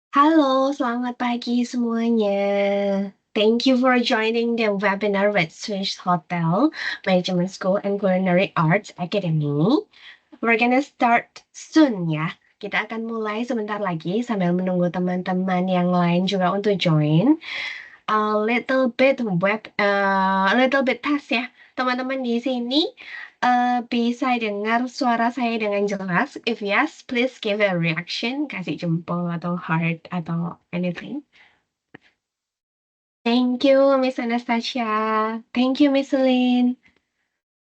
Halo, selamat pagi semuanya. Thank you for joining the webinar with Swiss Hotel Management School and Culinary Arts Academy. We're gonna start soon ya. Kita akan mulai sebentar lagi sambil menunggu teman-teman yang lain juga untuk join. A little bit test ya. Teman-teman di sini bisa dengar suara saya dengan jelas? If yes, please give a reaction, kasih jempol atau heart atau anything. Thank you, Miss Anastasia. Thank you, Miss Celine.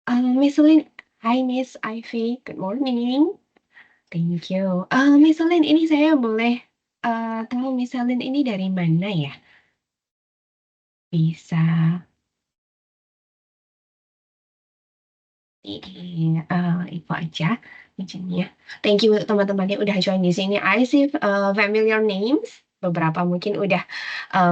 Miss Celine, hi Miss Ivy. Good morning. Thank you. Miss Celine, ini saya boleh tahu Miss Celine ini dari mana ya? Bisa itu aja izinnya. Thank you teman-teman yang udah join di sini. I see familiar names. Beberapa mungkin udah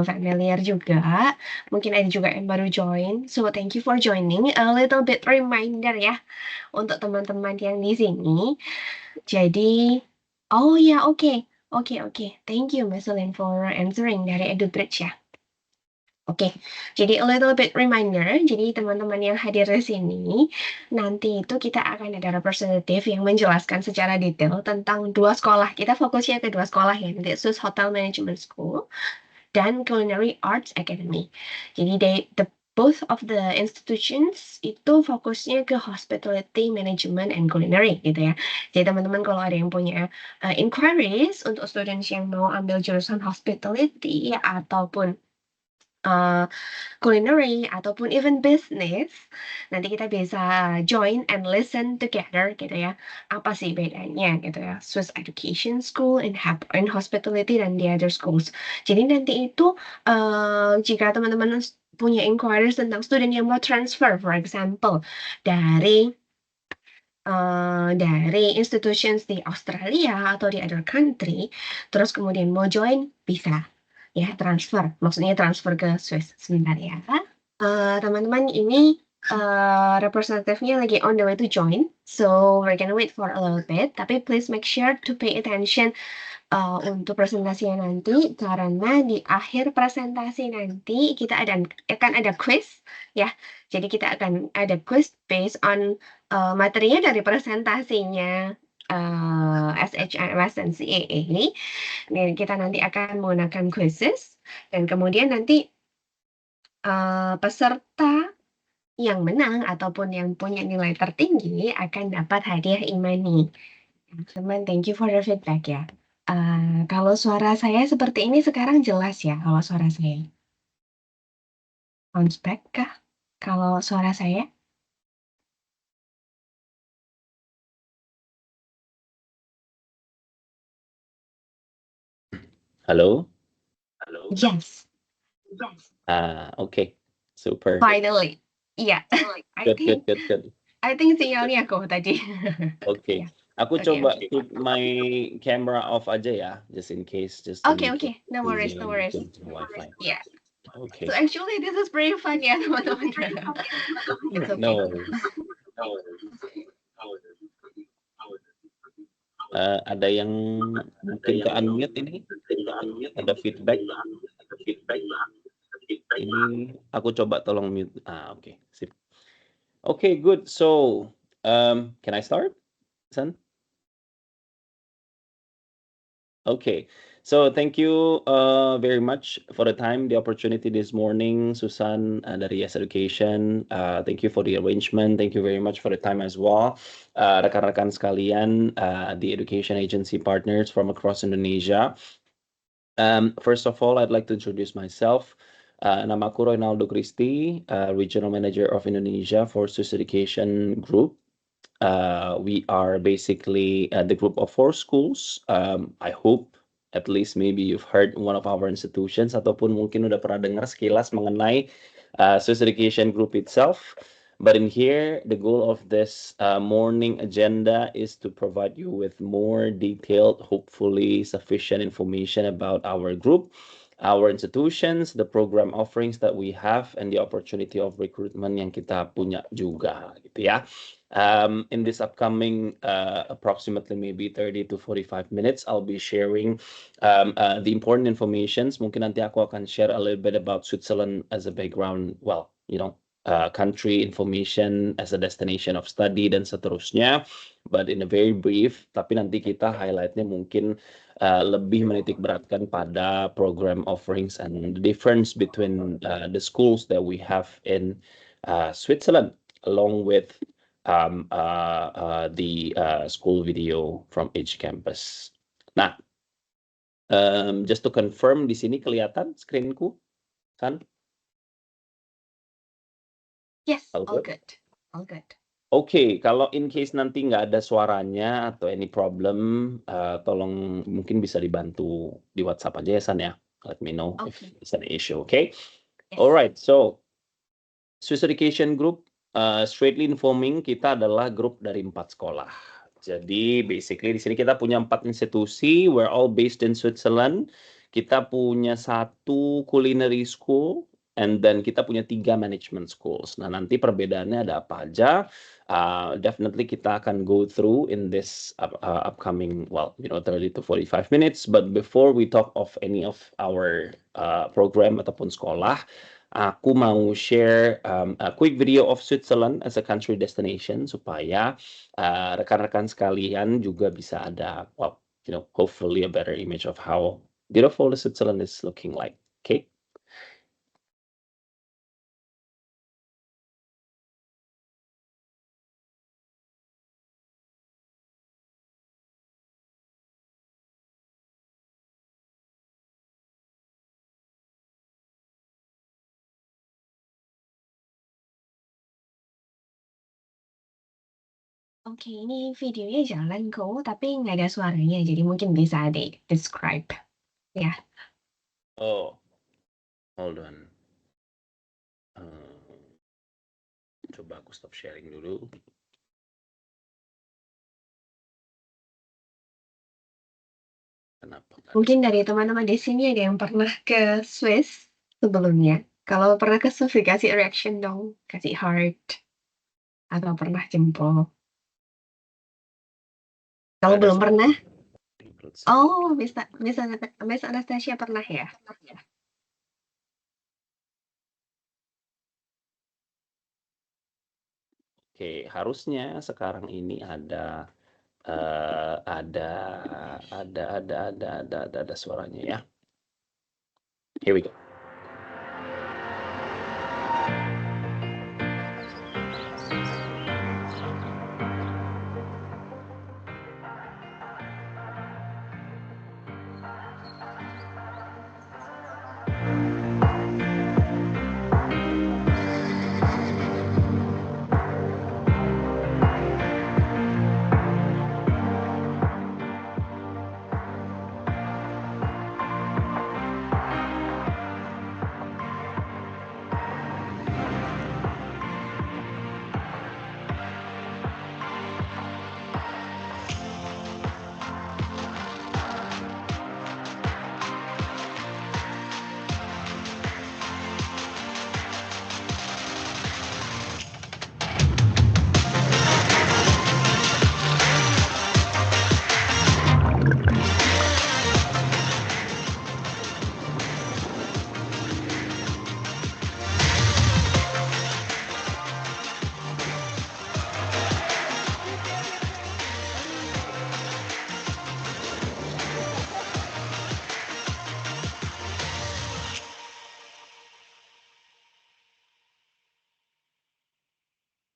familiar juga. Mungkin ada juga yang baru join. So thank you for joining. A little bit reminder ya untuk teman-teman yang di sini. Jadi, oh ya oke. Oke. Thank you Mas Lin for answering dari EduBridge ya. Oke, jadi a little bit reminder, jadi teman-teman yang hadir di sini, nanti itu kita akan ada representative yang menjelaskan secara detail tentang dua sekolah. Kita fokusnya ke dua sekolah ya, nanti Swiss Hotel Management School dan Culinary Arts Academy. Jadi both of the institutions itu fokusnya ke hospitality management and culinary gitu ya. Jadi teman-teman kalau ada yang punya inquiries untuk students yang mau ambil jurusan hospitality ataupun culinary ataupun even business, nanti kita bisa join and listen together gitu ya. Apa sih bedanya gitu ya, Swiss Education School in Hospitality dan the other schools. Jadi nanti itu jika teman-teman punya inquiries tentang student yang mau transfer, for example, dari institutions di Australia atau di other country, terus kemudian mau join, bisa ya transfer, maksudnya transfer ke Swiss. Sebentar ya. Teman-teman ini representative-nya lagi on the way to join, so we're gonna wait for a little bit. Tapi please make sure to pay attention untuk presentasinya nanti, karena di akhir presentasi nanti kita akan ada quiz ya. Jadi kita akan ada quiz based on materinya dari presentasinya SHMS dan CAA. Dan kita nanti akan menggunakan quizzes dan kemudian nanti peserta yang menang ataupun yang punya nilai tertinggi akan dapat hadiah e-money. Teman, thank you for the feedback ya. Kalau suara saya seperti ini sekarang jelas ya kalau suara saya? Bounce back kah? Kalau suara saya? Hello? Yes, Okay. Super. finally. Iya, Good. I think sinyalnya kok tadi. Okay. Ya, Aku oke. coba keep my camera off aja ya, just in case, just to make Oke, no worries. Wi-Fi. Yeah. Okay. So actually this is pretty fun ya teman-teman. It's okay. No worries. Ada yang mungkin ke unmute ini? Ada feedback? Ini aku coba tolong mute. Okay. Sip. Okay, good. So, can I start, San? Okay, so thank you very much for the time, the opportunity this morning, Susan dari Yes Education. Thank you for the arrangement. Thank you very much for the time as well. Rekan-rekan sekalian, the education agency partners from across Indonesia. First of all, I'd like to introduce myself. Namaku Ronaldo Christie, Regional Manager of Indonesia for Swiss Education Group. We are basically the group of 4 schools. I hope at least maybe you've heard one of our institutions ataupun mungkin udah pernah dengar sekilas mengenai Swiss Education Group itself. But in here, the goal of this morning agenda is to provide you with more detailed, hopefully sufficient information about our group. our institutions, the program offerings that we have, and the opportunity of recruitment yang kita punya juga, gitu ya. In this upcoming approximately maybe 30 to 45 minutes, I'll be sharing the important informations. Mungkin nanti aku akan share a little bit about Switzerland as a background, well, country information as a destination of study dan seterusnya. But in a very brief, tapi nanti kita highlightnya mungkin lebih menitik beratkan pada program offerings and the difference between the schools that we have in Switzerland, along with the school video from each campus. Nah, just to confirm, di sini kelihatan screenku, kan? Yes, All all good? good. All good. Oke, kalau in case nanti nggak ada suaranya atau any problem, tolong mungkin bisa dibantu di WhatsApp aja ya, San ya. Let me know if Okay. it's an issue, okay? Yes. Alright, so Swiss Education Group, straightly informing, kita adalah grup dari 4 sekolah. Jadi basically di sini kita punya 4 institusi, we're all based in Switzerland. Kita punya 1 culinary school, and then kita punya 3 management schools. Nah, nanti perbedaannya ada apa aja? Definitely kita akan go through in this upcoming, 30 to 45 minutes. But before we talk of any of our program ataupun sekolah, aku mau share a quick video of Switzerland as a country destination supaya rekan-rekan sekalian juga bisa ada, hopefully a better image of how beautiful the Switzerland is looking like. Okay. Oke, ini videonya jalan kok, tapi nggak ada suaranya, jadi mungkin bisa di-describe. Ya. Oh, hold on. Coba aku stop sharing dulu. Kenapa? Mungkin dari teman-teman di sini ada yang pernah ke Swiss sebelumnya. Kalau pernah ke Swiss, kasih reaction dong, kasih heart. Atau pernah jempol. Kalau Ada belum suara. pernah, Include sih. oh, Miss Anastasia pernah ya? Oke, harusnya sekarang ini ada suaranya ya. Here we go.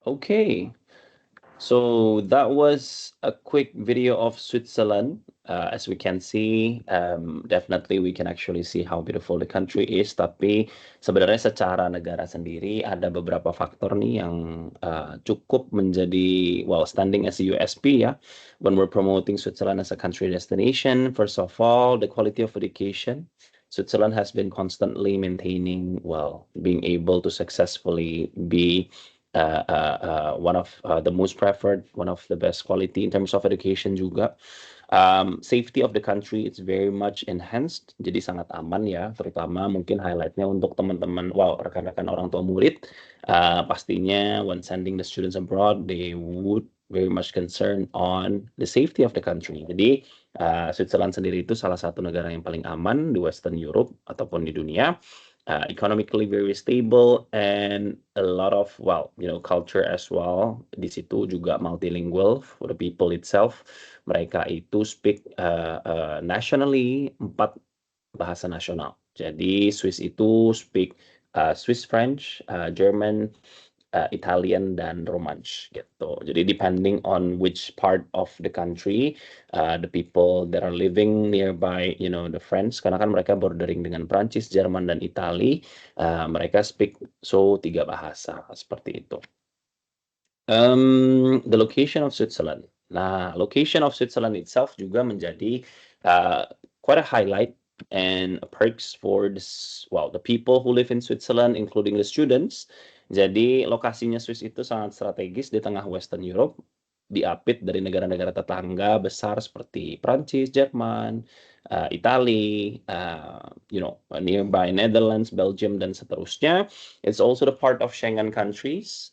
Okay, so that was a quick video of Switzerland. As we can see, definitely we can actually see how beautiful the country is. Tapi sebenarnya secara negara sendiri ada beberapa faktor nih yang cukup menjadi standing as a USP ya. When we're promoting Switzerland as a country destination, first of all, the quality of education. Switzerland has been constantly maintaining, being able to successfully be one of the most preferred, one of the best quality in terms of education juga. Safety of the country it's very much enhanced, jadi sangat aman ya, terutama mungkin highlightnya untuk teman-teman, rekan-rekan orang tua murid, pastinya when sending the students abroad, they would very much concerned on the safety of the country. Jadi Switzerland sendiri itu salah satu negara yang paling aman di Western Europe ataupun di dunia. Economically very stable and a lot of culture as well. Di situ juga multilingual for the people itself. Mereka itu speak nationally 4 bahasa nasional. Jadi Swiss itu speak Swiss French, German, Italian dan Romansh gitu. Jadi depending on which part of the country, the people that are living nearby, the French, karena kan mereka bordering dengan Prancis, Jerman dan Itali, mereka speak 3 bahasa seperti itu. The location of Switzerland. Nah, location of Switzerland itself juga menjadi quite a highlight and perks for the people who live in Switzerland, including the students. Jadi lokasinya Swiss itu sangat strategis di tengah Western Europe, diapit dari negara-negara tetangga besar seperti Prancis, Jerman, Italy, nearby Netherlands, Belgium dan seterusnya. It's also the part of Schengen countries.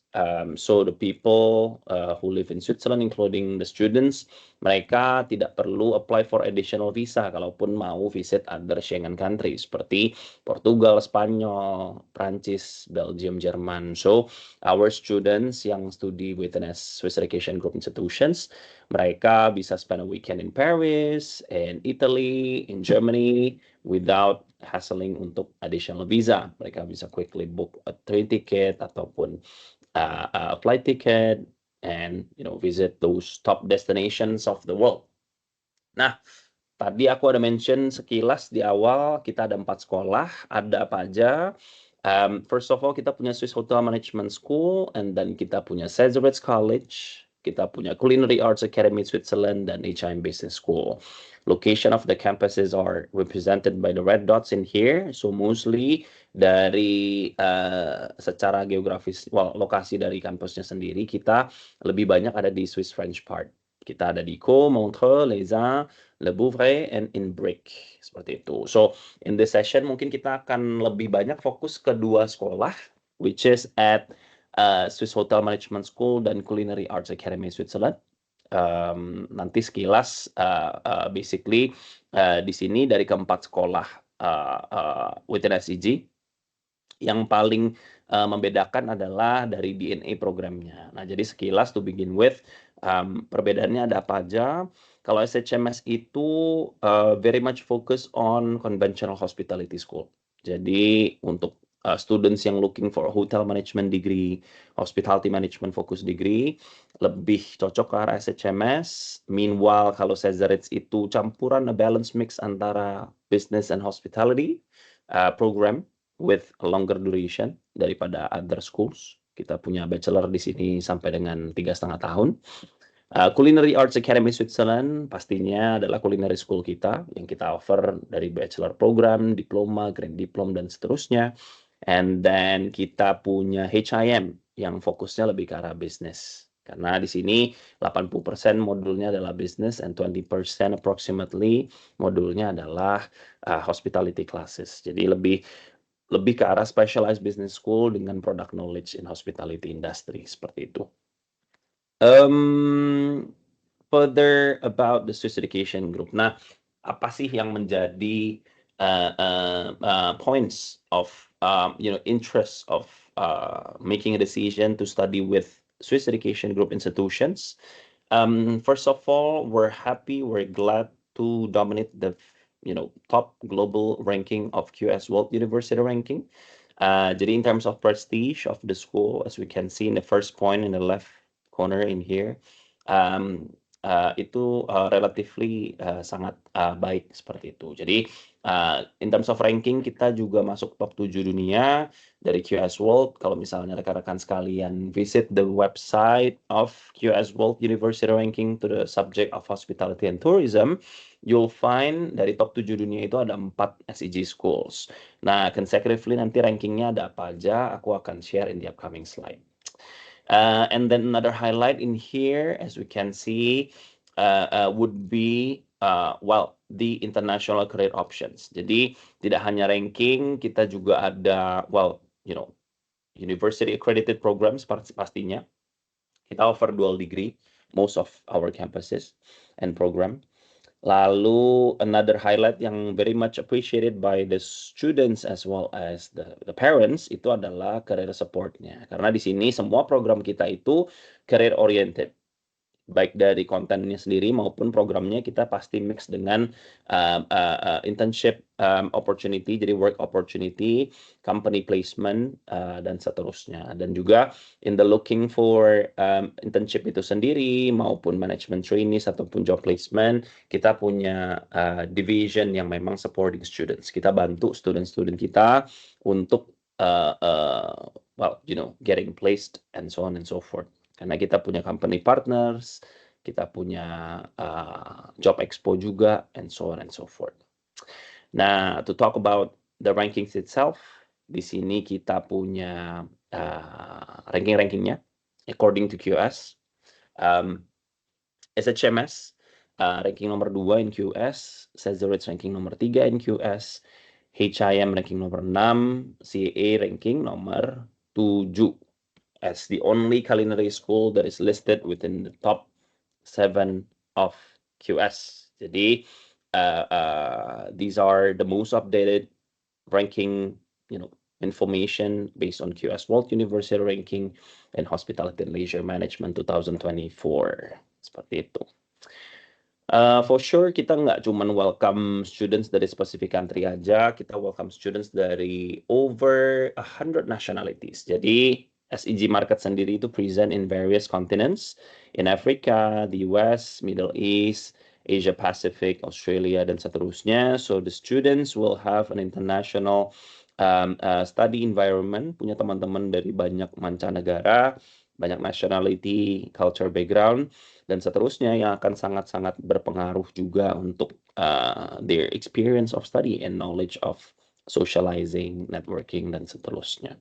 So the people who live in Switzerland, including the students, mereka tidak perlu apply for additional visa kalaupun mau visit other Schengen countries seperti Portugal, Spanyol, Prancis, Belgium, Jerman. So our students yang studi within Swiss Education Group institutions, mereka bisa spend a weekend in Paris, in Italy, in Germany without hassling untuk additional visa. Mereka bisa quickly book a train ticket ataupun a flight ticket and visit those top destinations of the world. Nah, tadi aku ada mention sekilas di awal kita ada 4 sekolah, ada apa aja? First of all kita punya Swiss Hotel Management School, and then kita punya Cäsarewitz College, kita punya Culinary Arts Academy Switzerland dan HIM Business School. Location of the campuses are represented by the red dots in here, so mostly dari secara geografis, lokasi dari kampusnya sendiri kita lebih banyak ada di Swiss French part. Kita ada di Caen, Montreux, Lausanne, Le Bouvray, and in Brick. Seperti itu. So, in this session mungkin kita akan lebih banyak fokus ke 2 sekolah, which is at Swiss Hotel Management School dan Culinary Arts Academy Switzerland. Nanti sekilas, basically di sini dari keempat sekolah within SEG, yang paling membedakan adalah dari DNA programnya. Nah, jadi sekilas to begin with, perbedaannya ada apa aja? Kalau SHMS itu very much focus on conventional hospitality school. Jadi untuk students yang looking for a hotel management degree, hospitality management focus degree, lebih cocok ke arah SHMS. Meanwhile, kalau Cäsarewitz itu campuran, a balance mix antara business and hospitality program with a longer duration daripada other schools. Kita punya bachelor di sini sampai dengan 3,5 tahun. Culinary Arts Academy Switzerland pastinya adalah culinary school kita yang kita offer dari bachelor program, diploma, grade diploma dan seterusnya. And then kita punya HIM yang fokusnya lebih ke arah bisnis. Karena di sini 80% modulnya adalah business and 20% approximately modulnya adalah hospitality classes. Jadi lebih ke arah specialized business school dengan product knowledge in hospitality industry seperti itu. Further about the Swiss Education Group. Nah, apa sih yang menjadi points of interest of making a decision to study with Swiss Education Group institutions? First of all, we're glad to dominate the top global ranking of QS World University ranking. Jadi in terms of prestige of the school, as we can see in the first point in the left corner in here, itu relatively sangat baik seperti itu. Jadi in terms of ranking kita juga masuk top 7 dunia dari QS World. Kalau misalnya rekan-rekan sekalian visit the website of QS World University ranking to the subject of hospitality and tourism, you'll find dari top 7 dunia itu ada 4 SEG schools. Nah, consecutively nanti rankingnya ada apa aja, aku akan share in the upcoming slide. And then another highlight in here, as we can see, would be the international career options. Jadi tidak hanya ranking, kita juga ada university accredited programs pastinya. Kita offer dual degree most of our campuses and program. Lalu another highlight yang very much appreciated by the students as well as the parents itu adalah career supportnya. Karena di sini semua program kita itu career oriented. Baik dari kontennya sendiri maupun programnya kita pasti mix dengan internship opportunity, jadi work opportunity, company placement, dan seterusnya. Dan juga in the looking for internship itu sendiri maupun management trainees ataupun job placement, kita punya division yang memang supporting students. Kita bantu student-student kita untuk getting placed and so on and so forth. Karena kita punya company partners, kita punya job expo juga, and so on and so forth. Nah, to talk about the rankings itself, di sini kita punya ranking-rankingnya according to QS. SHMS ranking nomor 2 in QS, Cesarit ranking nomor 3 in QS, HIM ranking nomor 6, CA ranking nomor 7. As the only culinary school that is listed within the top 7 of QS. Jadi, these are the most updated ranking, information based on QS World University Ranking and Hospitality and Leisure Management 2024. Seperti itu. For sure, kita nggak cuma welcome students dari specific country aja, kita welcome students dari over 100 nationalities. Jadi, SEG Market sendiri itu present in various continents, in Africa, the US, Middle East, Asia Pacific, Australia, dan seterusnya. So the students will have an international study environment, punya teman-teman dari banyak mancanegara, banyak nationality, culture background, dan seterusnya yang akan sangat-sangat berpengaruh juga untuk their experience of study and knowledge of socializing, networking, dan seterusnya.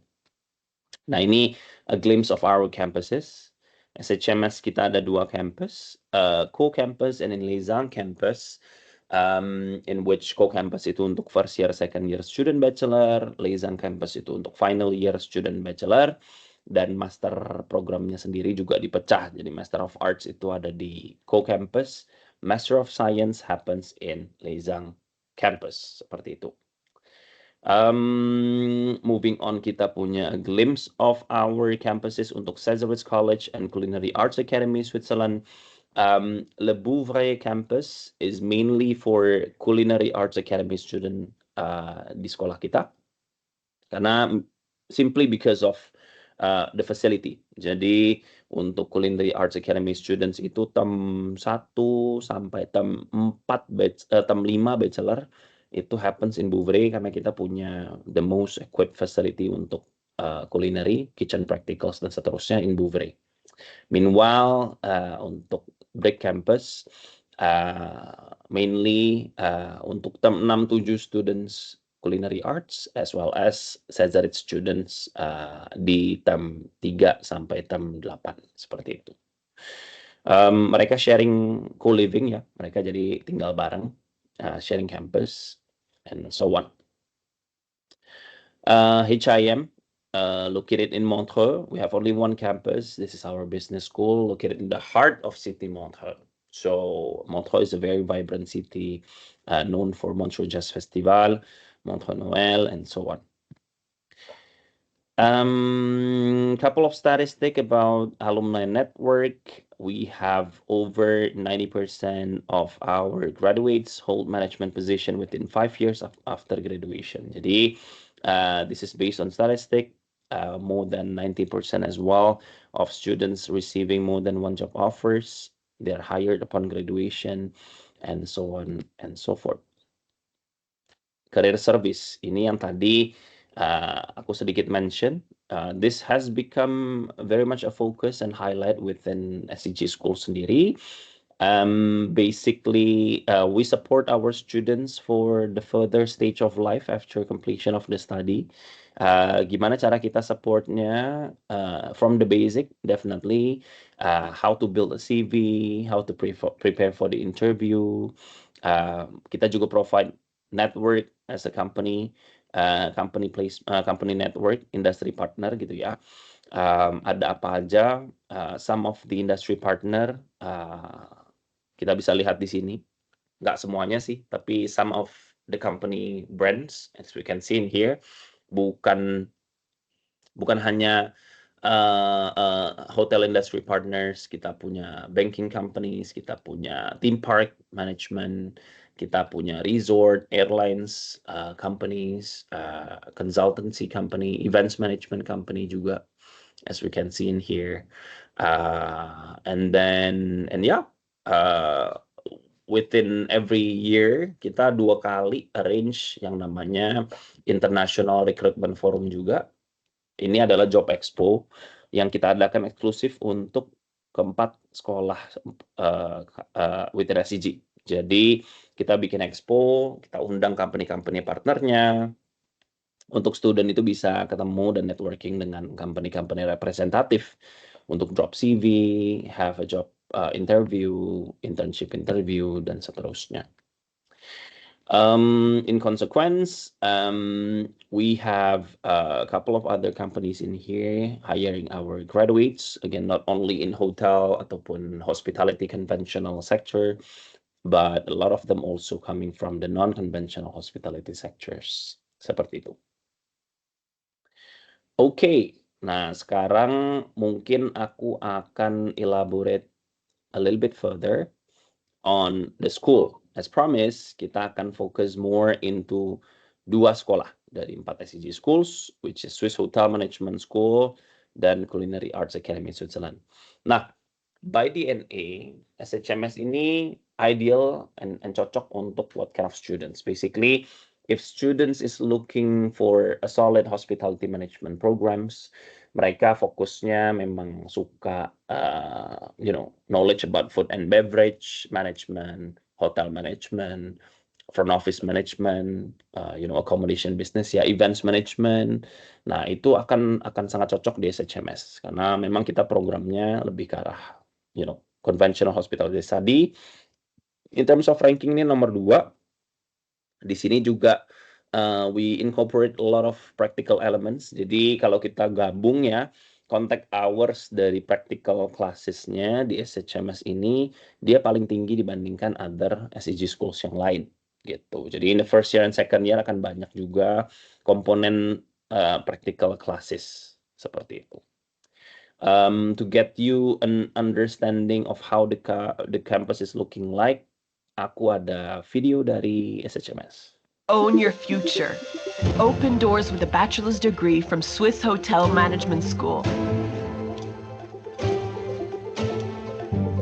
Nah, ini a glimpse of our campuses. SHMS kita ada 2 campus, co-campus and in Leizang campus, in which co-campus itu untuk first year, second year student bachelor, Leizang campus itu untuk final year student bachelor, dan master programnya sendiri juga dipecah. Jadi Master of Arts itu ada di co-campus, Master of Science happens in Leizang campus, seperti itu. Moving on, kita punya a glimpse of our campuses untuk Cesarit College and Culinary Arts Academy Switzerland. Le Bouvray campus is mainly for Culinary Arts Academy student di sekolah kita. Karena simply because of the facility. Jadi untuk Culinary Arts Academy students itu term 1 sampai term 5 bachelor itu happens in Bouvray karena kita punya the most equipped facility untuk culinary, kitchen practicals, dan seterusnya in Bouvray. Meanwhile, untuk break campus, mainly untuk term 6-7 students culinary arts as well as Cesarit students di term 3 sampai term 8, seperti itu. Mereka sharing co-living ya, mereka jadi tinggal bareng, sharing campus, and so on. HIM, located in Montreux. We have only 1 campus. This is our business school located in the heart of city Montreux. So Montreux is a very vibrant city, known for Montreux Jazz Festival, Montreux Noël, and so on. Couple of statistics about alumni network. We have over 90% of our graduates hold management position within 5 years after graduation. Jadi, this is based on statistic. More than 90% as well of students receiving more than 1 job offers. They're hired upon graduation, and so on and so forth. Career service, ini yang tadi aku sedikit mention. This has become very much a focus and highlight within SEG School sendiri. Basically, we support our students for the further stage of life after completion of the study. Gimana cara kita supportnya? From the basic, definitely. How to build a CV, how to prepare for the interview, Kita juga provide network as a company, company network, industry partner gitu ya. Ada apa aja, some of the industry partner, kita bisa lihat di sini. Nggak semuanya sih, tapi some of the company brands, as we can see in here, bukan hanya hotel industry partners, kita punya banking companies, kita punya theme park management, kita punya resort, airlines companies, consultancy company, events management company juga, as we can see in here. And within every year kita 2 kali arrange yang namanya International Recruitment Forum juga. Ini adalah job expo yang kita adakan eksklusif untuk keempat sekolah within SCG. Jadi kita bikin expo, kita undang company-company partnernya, untuk student itu bisa ketemu dan networking dengan company-company representatif untuk drop CV, have a job interview, internship interview, dan seterusnya. In consequence, we have a couple of other companies in here hiring our graduates, again, not only in hotel ataupun hospitality conventional sector, but a lot of them also coming from the non-conventional hospitality sectors. Seperti itu. Oke, nah sekarang mungkin aku akan elaborate a little bit further on the school. As promised, kita akan focus more into 2 sekolah dari 4 SCG schools, which is Swiss Hotel Management School dan Culinary Arts Academy Switzerland. Nah, by DNA, SHMS ini ideal and cocok untuk what kind of students? Basically, if students is looking for a solid hospitality management programs, mereka fokusnya memang suka, knowledge about food and beverage management, hotel management, front office management, accommodation business ya, events management. Nah, itu akan sangat cocok di SHMS karena memang kita programnya lebih ke arah, conventional hospitality study. In terms of ranking ini nomor 2. Di sini juga we incorporate a lot of practical elements. Jadi kalau kita gabung ya, contact hours dari practical classesnya di SHMS ini dia paling tinggi dibandingkan other SCG schools yang lain gitu. Jadi in the first year and second year akan banyak juga komponen practical classes seperti itu. To get you an understanding of how the campus is looking like, aku ada video dari SHMS. Own your future. Open doors with a bachelor's degree from Swiss Hotel Management School.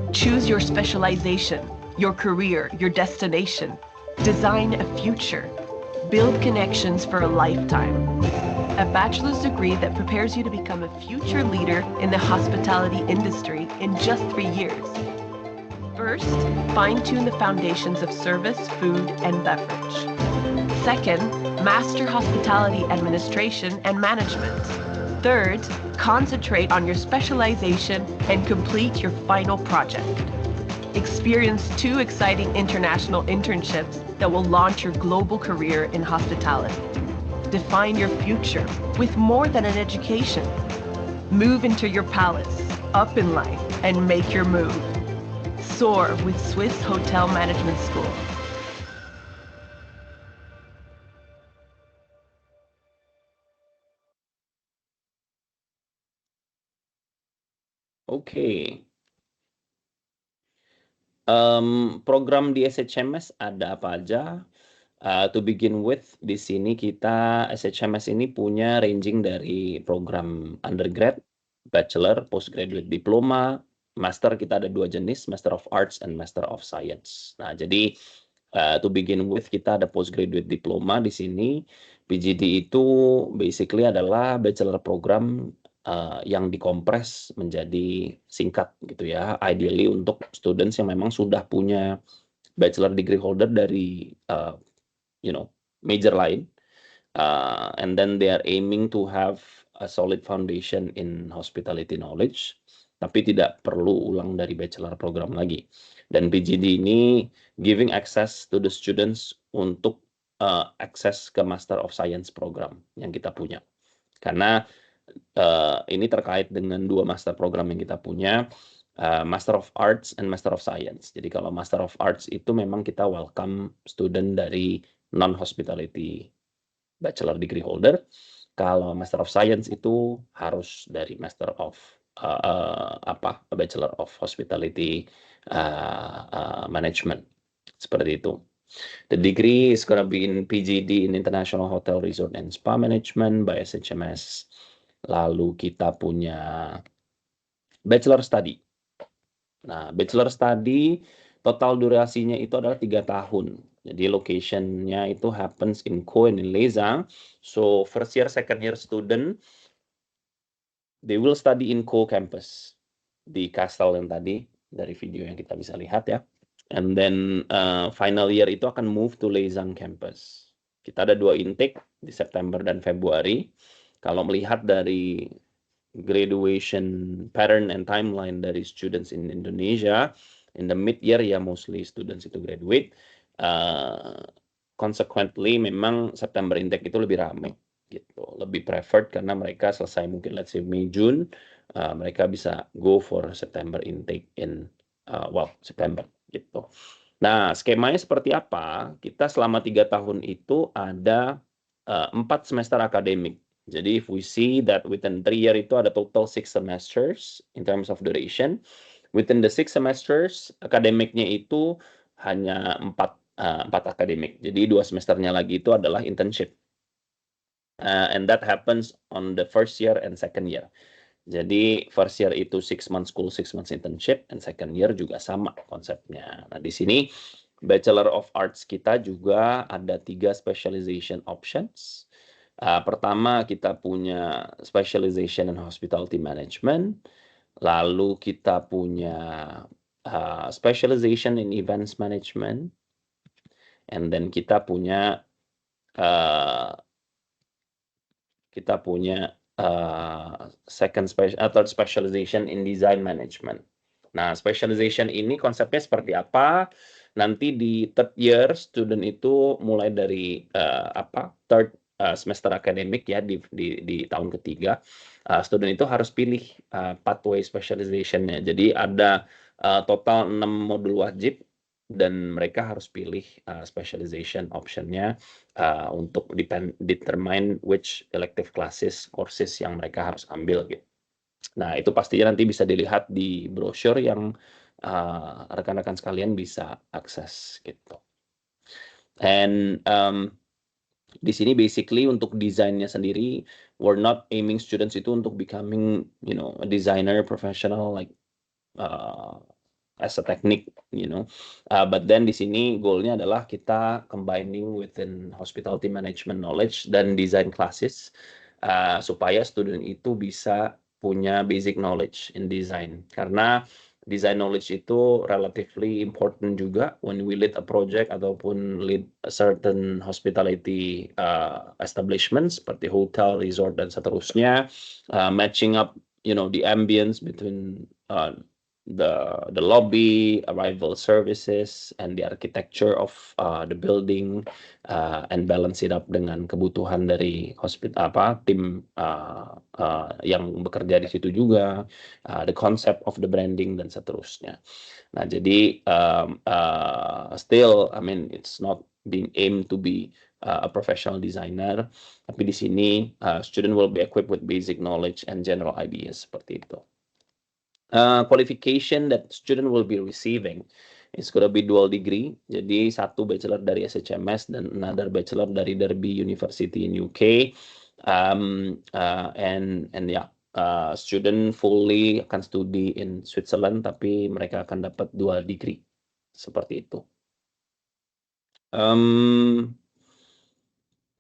Choose your specialization, your career, your destination. Design a future. Build connections for a lifetime. A bachelor's degree that prepares you to become a future leader in the hospitality industry in just 3 years. First, fine-tune the foundations of service, food, and beverage. Second, master hospitality administration and management. Third, concentrate on your specialization and complete your final project. Experience 2 exciting international internships that will launch your global career in hospitality. Define your future with more than an education. Move into your palace, up in life, and make your move. Soar with Swiss Hotel Management School. Oke. Program di SHMS ada apa aja? To begin with, di sini kita SHMS ini punya ranging dari program undergrad, bachelor, postgraduate diploma, master kita ada 2 jenis, Master of Arts and Master of Science. Nah, jadi to begin with kita ada postgraduate diploma di sini. PGD itu basically adalah bachelor program yang dikompres menjadi singkat gitu ya. Ideally untuk students yang memang sudah punya bachelor degree holder dari major lain, and then they are aiming to have a solid foundation in hospitality knowledge. tapi tidak perlu ulang dari bachelor program lagi. Dan PGD ini giving access to the students untuk akses ke Master of Science program yang kita punya. Karena ini terkait dengan 2 master program yang kita punya, Master of Arts and Master of Science. Jadi kalau Master of Arts itu memang kita welcome student dari non-hospitality bachelor degree holder. Kalau Master of Science itu harus dari Master of Bachelor of Hospitality Management. Seperti itu. The degree is going to be in PGD in International Hotel Resort and Spa Management by SHMS. Lalu kita punya Bachelor Study. Nah, Bachelor Study total durasinya itu adalah 3 tahun. Jadi location-nya itu happens in Co and in Lezang. So first year, second year student, they will study in Co campus di Castle yang tadi dari video yang kita bisa lihat ya. And then final year itu akan move to Lezang campus. Kita ada 2 intake di September dan Februari. Kalau melihat dari graduation pattern and timeline dari students in Indonesia, in the mid-year ya mostly students itu graduate. Consequently memang September intake itu lebih ramai gitu, lebih preferred karena mereka selesai mungkin let's say Mei June, mereka bisa go for September intake in September gitu. Nah, skemanya seperti apa? Kita selama 3 tahun itu ada 4 semester akademik. Jadi if we see that within 3 year itu ada total 6 semesters in terms of duration. Within the 6 semesters, akademiknya itu hanya 4 akademik. Jadi 2 semesternya lagi itu adalah internship. And that happens on the first year and second year. Jadi first year itu 6 months school, 6 months internship, and second year juga sama konsepnya. Nah, di sini Bachelor of Arts kita juga ada 3 specialization options. Pertama kita punya specialization in hospitality management, lalu kita punya specialization in events management, and then kita punya third specialization in design management. Nah, specialization ini konsepnya seperti apa? Nanti di third year student itu mulai dari third semester akademik ya di tahun ketiga, student itu harus pilih pathway specialization-nya. Jadi ada total 6 modul wajib dan mereka harus pilih specialization option-nya untuk determine which elective classes, courses yang mereka harus ambil gitu. Nah, itu pastinya nanti bisa dilihat di brosur yang rekan-rekan sekalian bisa akses gitu. And di sini basically untuk desainnya sendiri, we're not aiming students itu untuk becoming, a designer professional like as a technique, but then di sini goalnya adalah kita combining within hospitality management knowledge dan design classes supaya student itu bisa punya basic knowledge in design, karena design knowledge itu relatively important juga when we lead a project ataupun lead a certain hospitality establishment seperti hotel, resort dan seterusnya, matching up the ambience between the lobby, arrival services, and the architecture of the building, and balance it up dengan kebutuhan dari tim yang bekerja di situ juga, the concept of the branding dan seterusnya. Nah, jadi still, it's not being aimed to be a professional designer, tapi di sini student will be equipped with basic knowledge and general ideas seperti itu. Qualification that student will be receiving is going to be dual degree. Jadi 1 bachelor dari SHMS dan another bachelor dari Derby University in UK. Student fully akan studi in Switzerland, tapi mereka akan dapat dual degree seperti itu.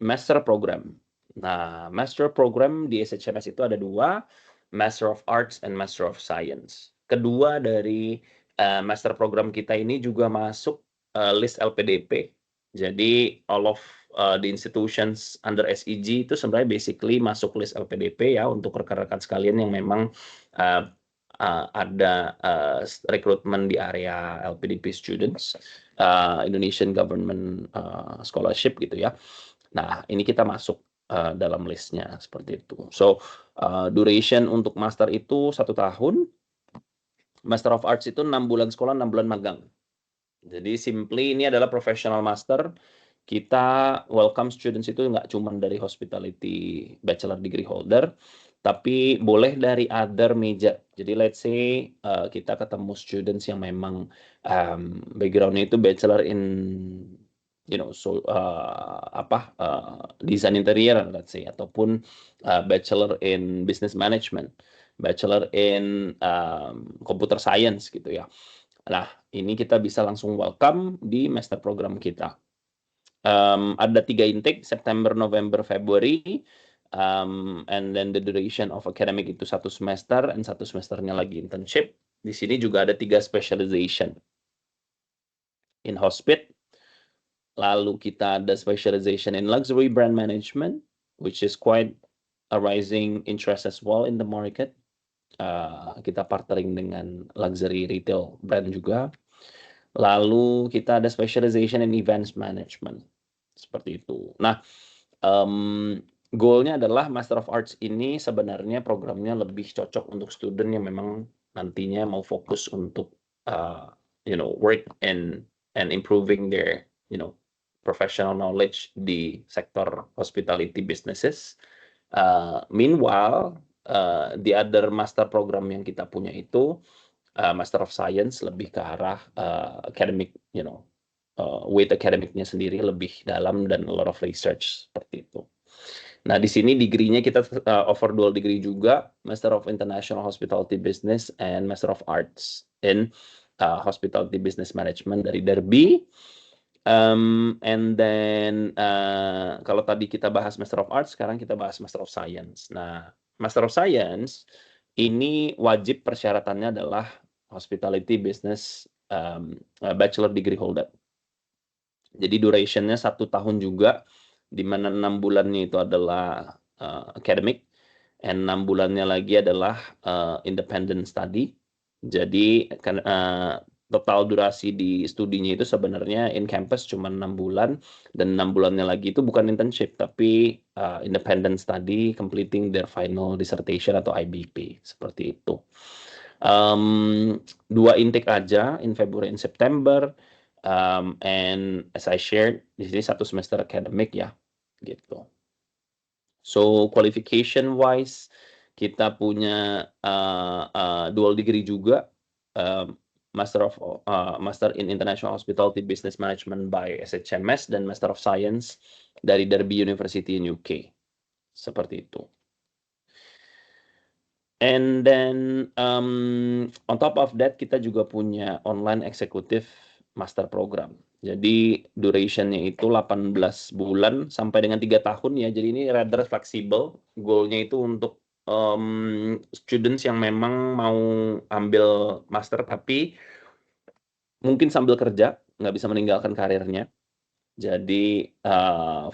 Master program. Nah, master program di SHMS itu ada 2. Master of Arts and Master of Science. Kedua dari master program kita ini juga masuk list LPDP. Jadi all of the institutions under SEG itu sebenarnya basically masuk list LPDP ya, untuk rekan-rekan sekalian yang memang ada rekrutmen di area LPDP students, Indonesian Government Scholarship gitu ya. Nah, ini kita masuk dalam listnya seperti itu. So, duration untuk master itu 1 tahun. Master of Arts itu 6 bulan sekolah, 6 bulan magang. Jadi simply ini adalah professional master. Kita welcome students itu nggak cuma dari hospitality bachelor degree holder, tapi boleh dari other major. Jadi let's say kita ketemu students yang memang background-nya itu bachelor in design interior, let's say, ataupun bachelor in business management, bachelor in computer science gitu ya. Nah, ini kita bisa langsung welcome di master program kita. Ada 3 intake, September, November, Februari, and then the duration of academic itu 1 semester, and 1 semesternya lagi internship. Di sini juga ada 3 specialization. In hospit, lalu kita ada specialization in luxury brand management, which is quite a rising interest as well in the market. Kita partnering dengan luxury retail brand juga. Lalu kita ada specialization in events management. Seperti itu. Nah, goal-nya adalah Master of Arts ini sebenarnya programnya lebih cocok untuk student yang memang nantinya mau fokus untuk work and improving their professional knowledge di sektor hospitality businesses. Meanwhile, the other master program yang kita punya itu Master of Science lebih ke arah academic, weight academic-nya sendiri lebih dalam dan a lot of research seperti itu. Nah, di sini degree-nya kita offer dual degree juga, Master of International Hospitality Business and Master of Arts in Hospitality Business Management dari Derby. And then kalau tadi kita bahas Master of Arts, sekarang kita bahas Master of Science. Nah, Master of Science ini wajib persyaratannya adalah Hospitality Business Bachelor Degree Holder. Jadi duration-nya 1 tahun juga, di mana 6 bulannya itu adalah academic, and 6 bulannya lagi adalah independent study. Jadi total durasi di studinya itu sebenarnya in campus cuma 6 bulan, dan 6 bulannya lagi itu bukan internship, tapi independent study, completing their final dissertation atau IBP, seperti itu. 2 intake aja, in February and September. And as I shared, di sini 1 semester academic ya, gitu. So qualification wise, kita punya dual degree juga, Master in International Hospitality Business Management by SHMS dan Master of Science dari Derby University in UK, seperti itu. And then on top of that, kita juga punya online executive master program. Jadi duration-nya itu 18 bulan sampai dengan 3 tahun ya. Jadi ini rather flexible. Goal-nya itu untuk students yang memang mau ambil master tapi mungkin sambil kerja, nggak bisa meninggalkan karirnya. Jadi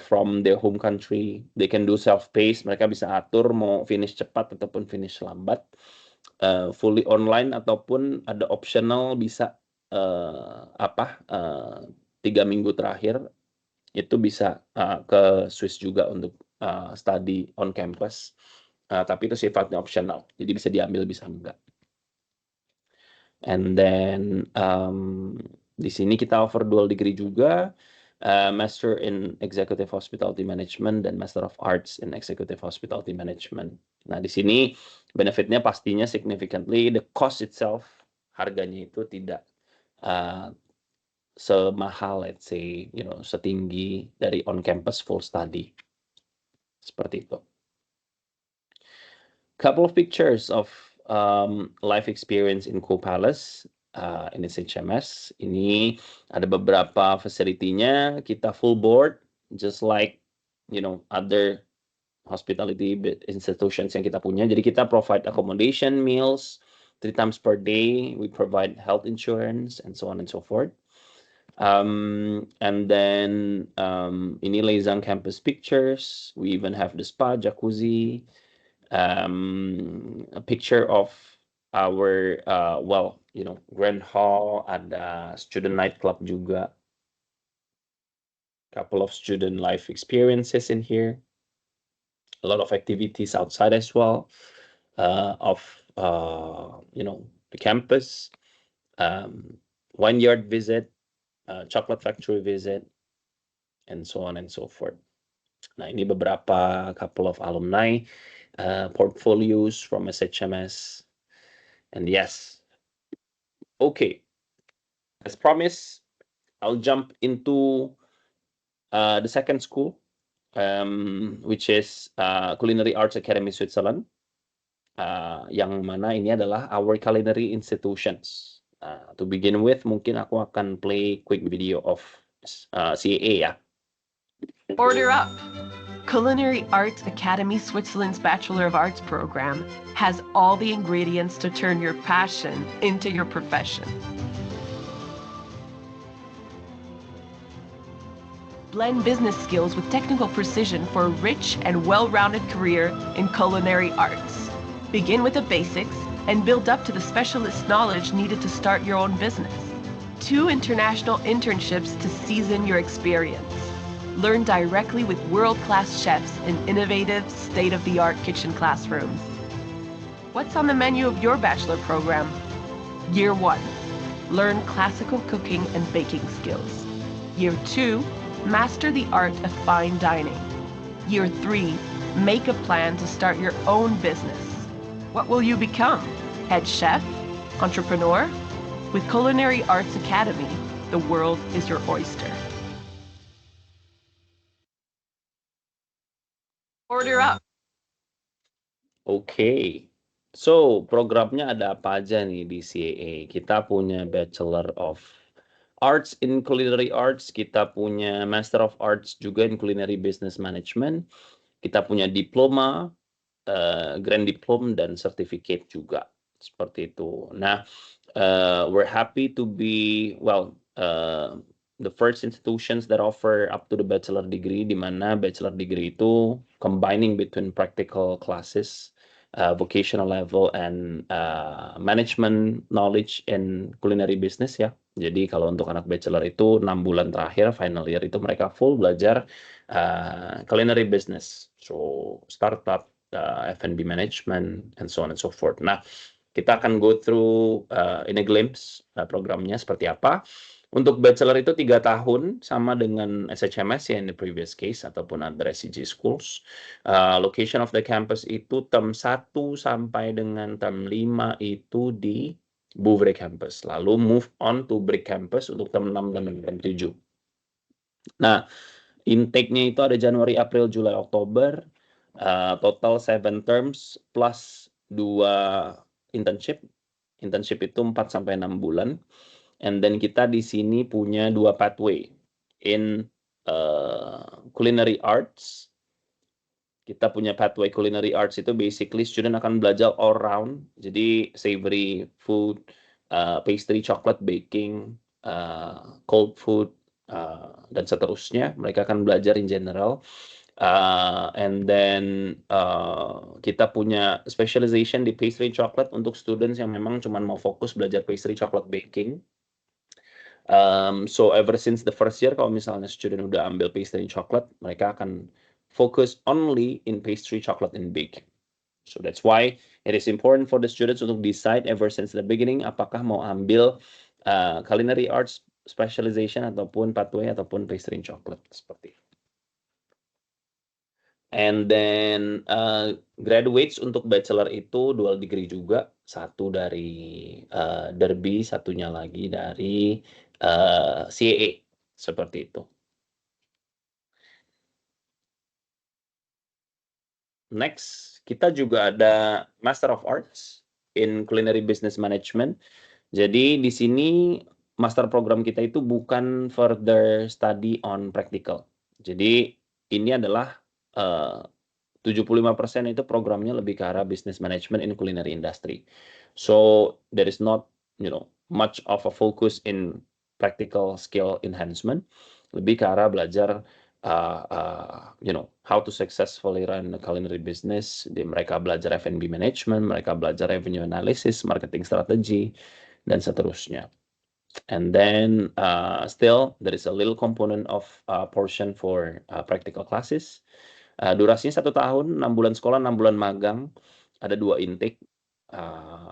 from their home country, they can do self-paced. Mereka bisa atur mau finish cepat ataupun finish lambat. Fully online ataupun ada optional bisa 3 minggu terakhir itu bisa ke Swiss juga untuk study on campus, tapi itu sifatnya optional, jadi bisa diambil bisa enggak. And then di sini kita offer dual degree juga, Master in Executive Hospitality Management dan Master of Arts in Executive Hospitality Management. Nah, di sini benefitnya pastinya significantly, the cost itself, harganya itu tidak semahal, let's say, setinggi dari on-campus full study. Seperti itu. Couple of pictures of life experience in Co-Palace in SHMS. Ini ada beberapa facility-nya, kita full board, just like, other hospitality institutions yang kita punya. Jadi kita provide accommodation, meals, 3 times per day, we provide health insurance, and so on and so forth. And then ini Leizang campus pictures. We even have the spa, jacuzzi, a picture of our Grand Hall, ada student nightclub juga, couple of student life experiences in here, a lot of activities outside as well of the campus, vineyard visit, chocolate factory visit, and so on and so forth. Nah, ini beberapa couple of alumni portfolios from SHMS. And yes, okay, as promised, I'll jump into the second school, which is Culinary Arts Academy Switzerland, yang mana ini adalah our culinary institutions. To begin with, mungkin aku akan play quick video of CAA ya. Order up! Culinary Arts Academy Switzerland's Bachelor of Arts program has all the ingredients to turn your passion into your profession. Blend business skills with technical precision for a rich and well-rounded career in culinary arts. Begin with the basics and build up to the specialist knowledge needed to start your own business. 2 international internships to season your experience. Learn directly with world-class chefs in innovative, state-of-the-art kitchen classrooms. What's on the menu of your bachelor program? Year 1, learn classical cooking and baking skills. Year 2, master the art of fine dining. Year 3, make a plan to start your own business. What will you become? Head chef? Entrepreneur? With Culinary Arts Academy, the world is your oyster. Order up! Okay, so programnya ada apa aja nih di CAA? Kita punya Bachelor of Arts in Culinary Arts, kita punya Master of Arts juga in Culinary Business Management, kita punya diploma, Grand Diploma, dan Certificate juga, seperti itu. Nah, we're happy to be, the first institutions that offer up to the bachelor degree, di mana bachelor degree itu combining between practical classes, vocational level, and management knowledge in culinary business ya. Jadi kalau untuk anak bachelor itu 6 bulan terakhir final year itu mereka full belajar culinary business, so startup, F&B management, and so on and so forth. Nah, kita akan go through in a glimpse programnya seperti apa. Untuk bachelor itu 3 tahun, sama dengan SHMS ya in the previous case, ataupun other SCG schools. Location of the campus itu term 1 sampai dengan term 5 itu di Bouvray campus. Lalu move on to Brick campus untuk term 6 dan term 7. Nah, intake-nya itu ada Januari, April, Juli, Oktober. Total 7 terms plus 2 internship. Internship itu 4 sampai 6 bulan. And then kita di sini punya 2 pathway in culinary arts. Kita punya pathway culinary arts itu basically student akan belajar all round. Jadi savory food, pastry, chocolate, baking, cold food, dan seterusnya. Mereka akan belajar in general. And then kita punya specialization di pastry chocolate untuk students yang memang cuma mau fokus belajar pastry chocolate baking. So ever since the first year, kalau misalnya student udah ambil pastry chocolate, mereka akan focus only in pastry chocolate and bake. So that's why it is important for the students untuk decide ever since the beginning apakah mau ambil culinary arts specialization ataupun pathway ataupun pastry chocolate seperti itu. And then graduates untuk bachelor itu dual degree juga, satu dari Derby, satunya lagi dari CAA, seperti itu. Next, kita juga ada Master of Arts in Culinary Business Management. Jadi di sini master program kita itu bukan further study on practical. Jadi ini adalah 75% itu programnya lebih ke arah business management in culinary industry. So there is not, much of a focus in practical skill enhancement. Lebih ke arah belajar how to successfully run a culinary business. Mereka belajar F&B management, mereka belajar revenue analysis, marketing strategy, dan seterusnya. And then still there is a little component of portion for practical classes. Durasinya 1 tahun, 6 bulan sekolah, 6 bulan magang, ada 2 intake.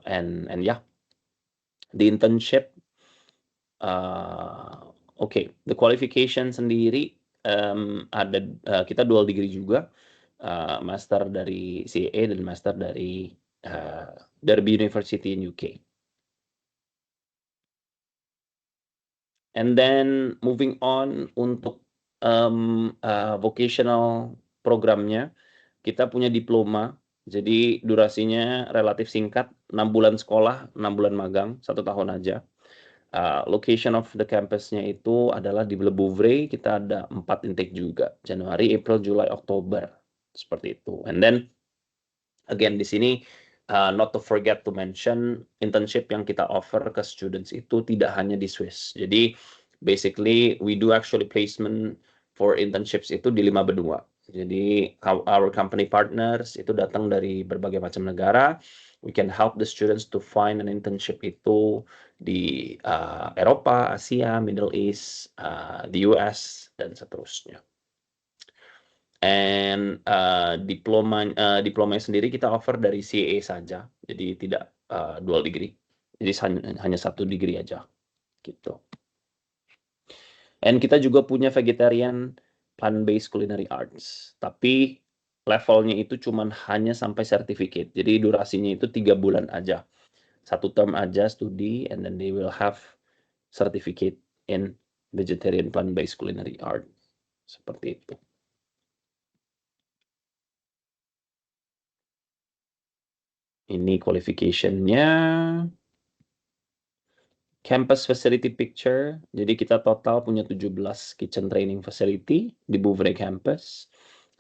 And yeah, the internship, the qualification sendiri ada kita dual degree juga, master dari CA dan master dari Derby University in UK. And then moving on untuk vocational programnya, kita punya diploma. Jadi durasinya relatif singkat, 6 bulan sekolah, 6 bulan magang, 1 tahun aja. Location of the campusnya itu adalah di Le Bouvray. Kita ada 4 intake juga, Januari, April, July, Oktober, seperti itu. And then again di sini not to forget to mention internship yang kita offer ke students itu tidak hanya di Swiss. Jadi basically we do actually placement for internships itu di 5 benua. Jadi our company partners itu datang dari berbagai macam negara. We can help the students to find an internship itu di Eropa, Asia, Middle East, the US, dan seterusnya. And diplomanya sendiri kita offer dari CA saja, jadi tidak dual degree. Jadi hanya 1 degree aja, gitu. And kita juga punya vegetarian plant-based culinary arts, tapi levelnya itu hanya sampai certificate. Jadi durasinya itu 3 bulan aja, 1 term aja studi, and then they will have certificate in vegetarian plant-based culinary art, seperti itu. Ini qualification-nya. Campus facility picture. Jadi kita total punya 17 kitchen training facility di Bouvray campus.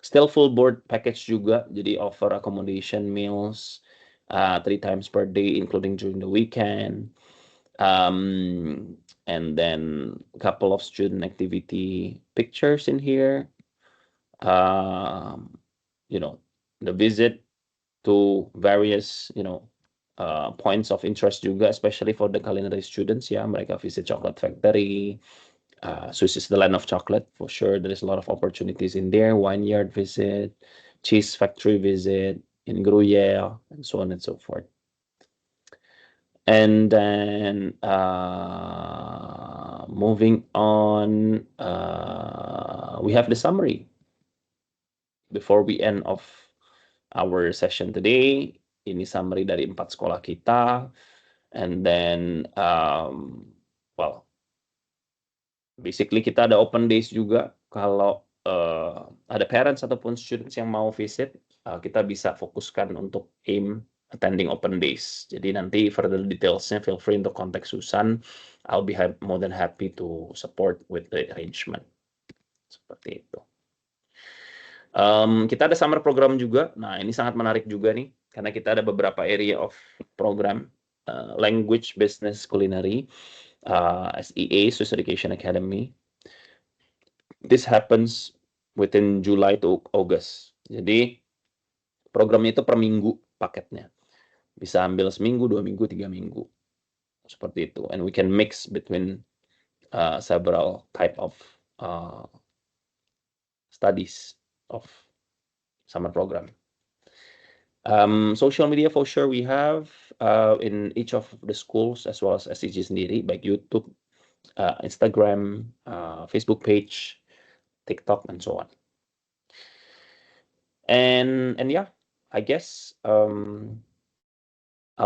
Still full board package juga. Jadi offer accommodation, meals, 3 times per day including during the weekend. And then a couple of student activity pictures in here. The visit to various points of interest juga, especially for the culinary students ya. Mereka visit chocolate factory, Swiss is the land of chocolate for sure. There is a lot of opportunities in there. Vineyard visit, cheese factory visit in Gruyere, and so on and so forth. And then moving on, we have the summary before we end off our session today. Ini summary dari 4 sekolah kita. And then, basically kita ada open days juga. Kalau ada parents ataupun students yang mau visit, kita bisa fokuskan untuk aim attending open days. Jadi nanti further detailsnya feel free untuk contact Susan. I'll be more than happy to support with the arrangement. Seperti itu. Kita ada summer program juga. Nah, ini sangat menarik juga nih, karena kita ada beberapa area of program, language, business, culinary, SEA, Swiss Education Academy. This happens within July to August. Jadi programnya itu per minggu paketnya. Bisa ambil seminggu, 2 minggu, 3 minggu. Seperti itu. And we can mix between several type of studies of summer program. Social media for sure we have in each of the schools as well as SEG sendiri, baik YouTube, Instagram, Facebook page, TikTok, and so on. And yeah, I guess I'll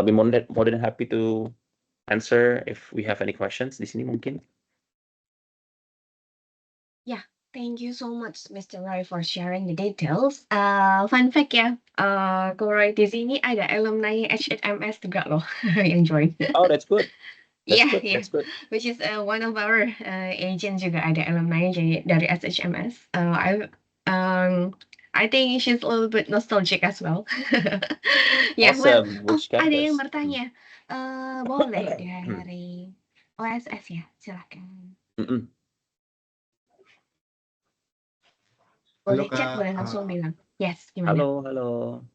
be more than happy to answer if we have any questions di sini mungkin. Yeah. Thank you so much, Mr. Roy, for sharing the details. Fun fact ya, Ko Roy di sini ada alumni HMS juga loh yang join. Oh, that's good. Yeah. That's good. Which is one of our agents juga ada alumni dari SHMS. I think she's a little bit nostalgic as well. Yeah, Awesome. Which ada yang campus? bertanya, boleh dari OSS ya, silakan. Boleh Halo chat, Kak, boleh langsung bilang. Yes, gimana? Halo.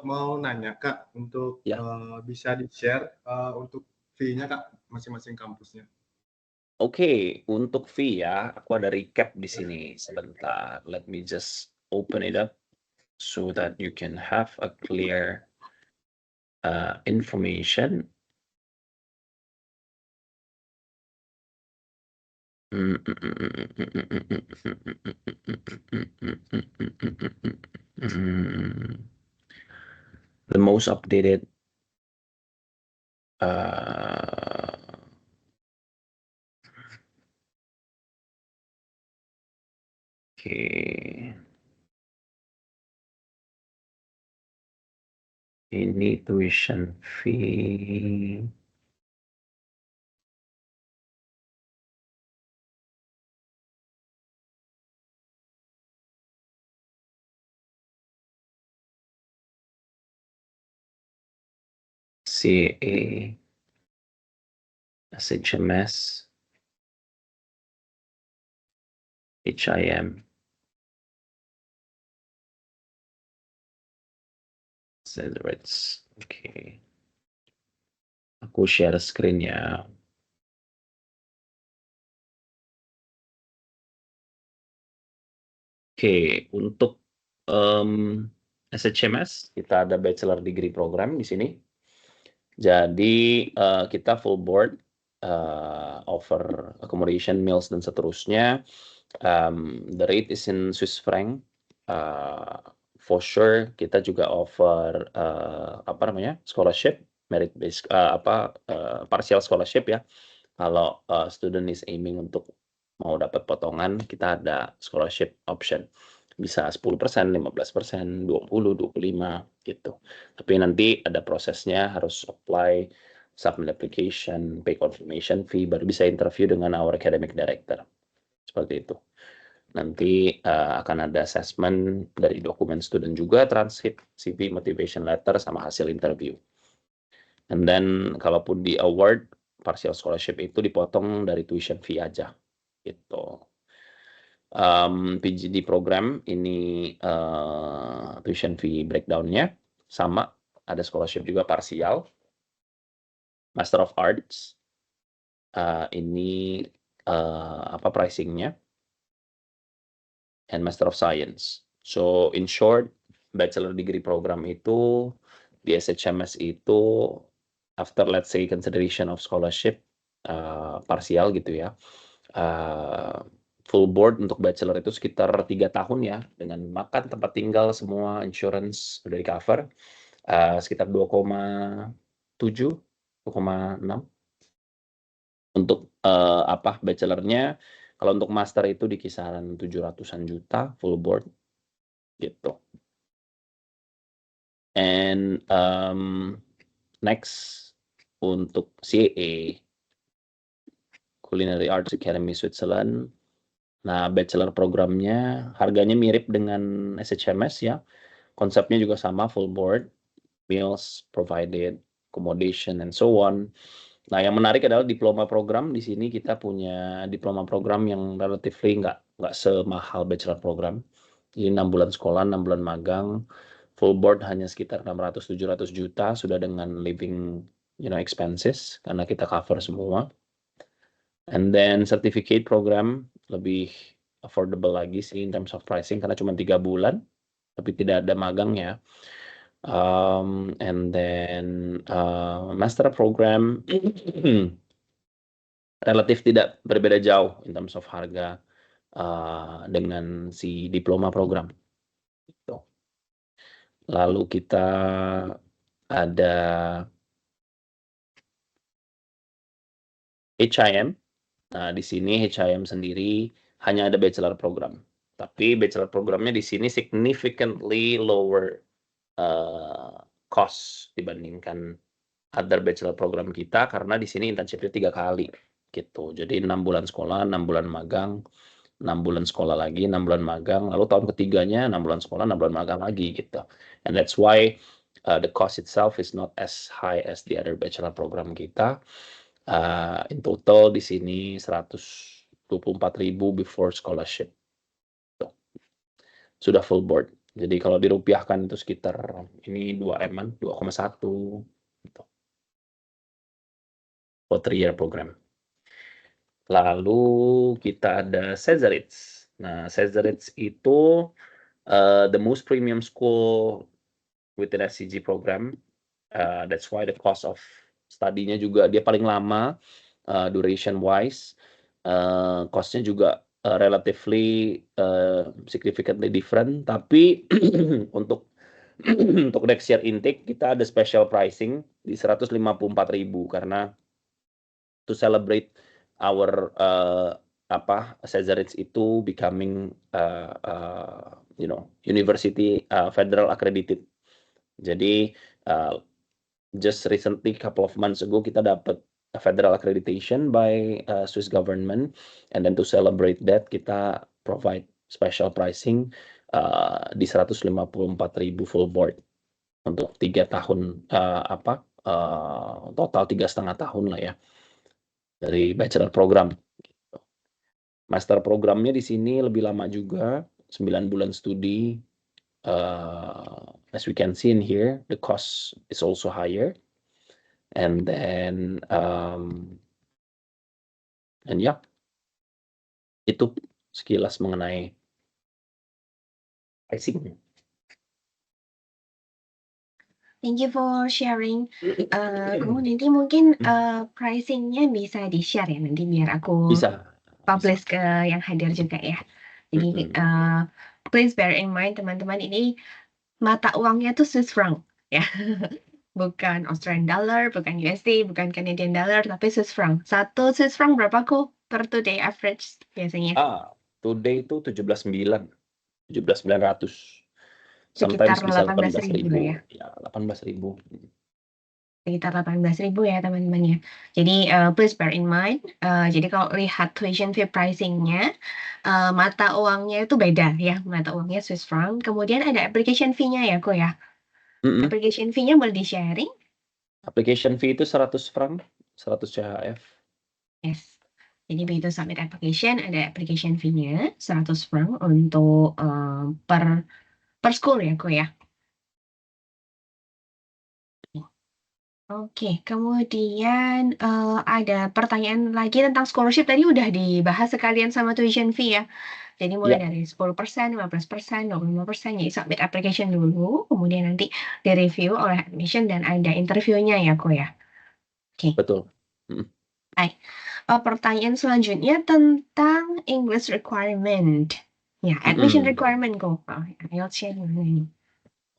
mau nanya Kak, untuk Ya. bisa di-share untuk fee-nya Kak, masing-masing kampusnya. Oke, untuk fee ya, aku ada recap di sini sebentar. Let me just open it up so that you can have a clear information. The most updated okay. Ini tuition fee. CA, SHMS, HIM. Celebrates. Oke. Aku share screen ya. Oke, untuk SHMS kita ada bachelor degree program di sini. Jadi kita full board, offer accommodation, meals dan seterusnya. The rate is in Swiss franc. For sure kita juga offer scholarship, merit based partial scholarship ya. Kalau student is aiming untuk mau dapat potongan, kita ada scholarship option. Bisa 10%, 15%, 20, 25 gitu. Tapi nanti ada prosesnya, harus apply, submit application, pay confirmation fee, baru bisa interview dengan our academic director. Seperti itu. Nanti akan ada assessment dari dokumen student juga, transcript, CV, motivation letter, sama hasil interview. And then kalaupun di award, partial scholarship itu dipotong dari tuition fee aja. Gitu. PGD program ini tuition fee breakdown-nya sama, ada scholarship juga parsial. Master of Arts ini pricing-nya, and Master of Science. So in short, bachelor degree program itu di SHMS itu after let's say consideration of scholarship parsial gitu ya. Full board untuk bachelor itu sekitar 3 tahun ya, dengan makan, tempat tinggal, semua insurance udah di cover, sekitar 2,7, 2,6 untuk bachelornya. Kalau untuk master itu di kisaran 700-an juta full board gitu. And next untuk CA, Culinary Arts Academy Switzerland. Nah, bachelor programnya harganya mirip dengan SHMS ya. Konsepnya juga sama, full board, meals provided, accommodation, and so on. Nah, yang menarik adalah diploma program. Di sini kita punya diploma program yang relatively nggak semahal bachelor program. Jadi 6 bulan sekolah, 6 bulan magang, full board hanya sekitar 600-700 juta, sudah dengan living expenses, karena kita cover semua. And then certificate program lebih affordable lagi sih in terms of pricing, karena cuma 3 bulan, tapi tidak ada magang ya. And then master program relatif tidak berbeda jauh in terms of harga dengan si diploma program. Gitu. Lalu kita ada HIM. Nah, di sini HIM sendiri hanya ada bachelor program. Tapi bachelor programnya di sini significantly lower cost dibandingkan other bachelor program kita, karena di sini internship-nya 3 kali gitu. Jadi 6 bulan sekolah, 6 bulan magang, 6 bulan sekolah lagi, 6 bulan magang, lalu tahun ketiganya 6 bulan sekolah, 6 bulan magang lagi gitu. And that's why the cost itself is not as high as the other bachelor program kita. In total di sini 124.000 before scholarship. sudah full board. Jadi kalau dirupiahkan itu sekitar ini 2M-an, 2,1 gitu. For 3-year program. Lalu kita ada Cesaritz. Nah, Cesaritz itu the most premium school within SCG program. That's why the cost of study-nya juga dia paling lama, duration wise. Cost-nya juga relatively significantly different. Tapi untuk next year intake kita ada special pricing di 154.000 karena to celebrate our Cesaritz itu becoming university federal accredited. Jadi just recently couple of months ago kita dapat federal accreditation by Swiss government, and then to celebrate that kita provide special pricing di 154.000 full board untuk 3 tahun total 3,5 tahun lah ya dari bachelor program. Master programnya di sini lebih lama juga, 9 bulan studi. As we can see in here, the cost is also higher. And then, itu sekilas mengenai pricing. Thank you for sharing. Kamu nanti mungkin pricing-nya bisa di-share ya nanti biar aku Bisa. publish ke yang hadir juga ya. Jadi please bear in mind teman-teman, ini mata uangnya tuh Swiss franc ya. Bukan Australian dollar, bukan USD, bukan Canadian dollar, tapi Swiss franc. 1 Swiss franc berapa kok per today average biasanya? Today itu 17,900. Sekitar Sometimes bisa 18.000 lah ya. Ya, 18.000. Sekitar 18.000 ya teman-teman ya. Jadi please bear in mind. Jadi kalau lihat tuition fee pricing-nya, mata uangnya itu beda ya. Mata uangnya Swiss franc. Kemudian ada application fee-nya ya kok ya. Application fee-nya boleh di-sharing? Application fee itu 100 franc, 100 CHF. Yes. Jadi begitu submit application, ada application fee-nya 100 franc untuk per school ya kok ya. Oke, kemudian ada pertanyaan lagi tentang scholarship, tadi udah dibahas sekalian sama tuition fee ya. Jadi mulai dari 10%, 15%, 25%, jadi submit application dulu, kemudian nanti di-review oleh admission dan ada interviewnya ya kok ya. Oke. Betul. Baik. Pertanyaan selanjutnya tentang English requirement. Ya, admission requirement kok. IELTS-nya gimana ini?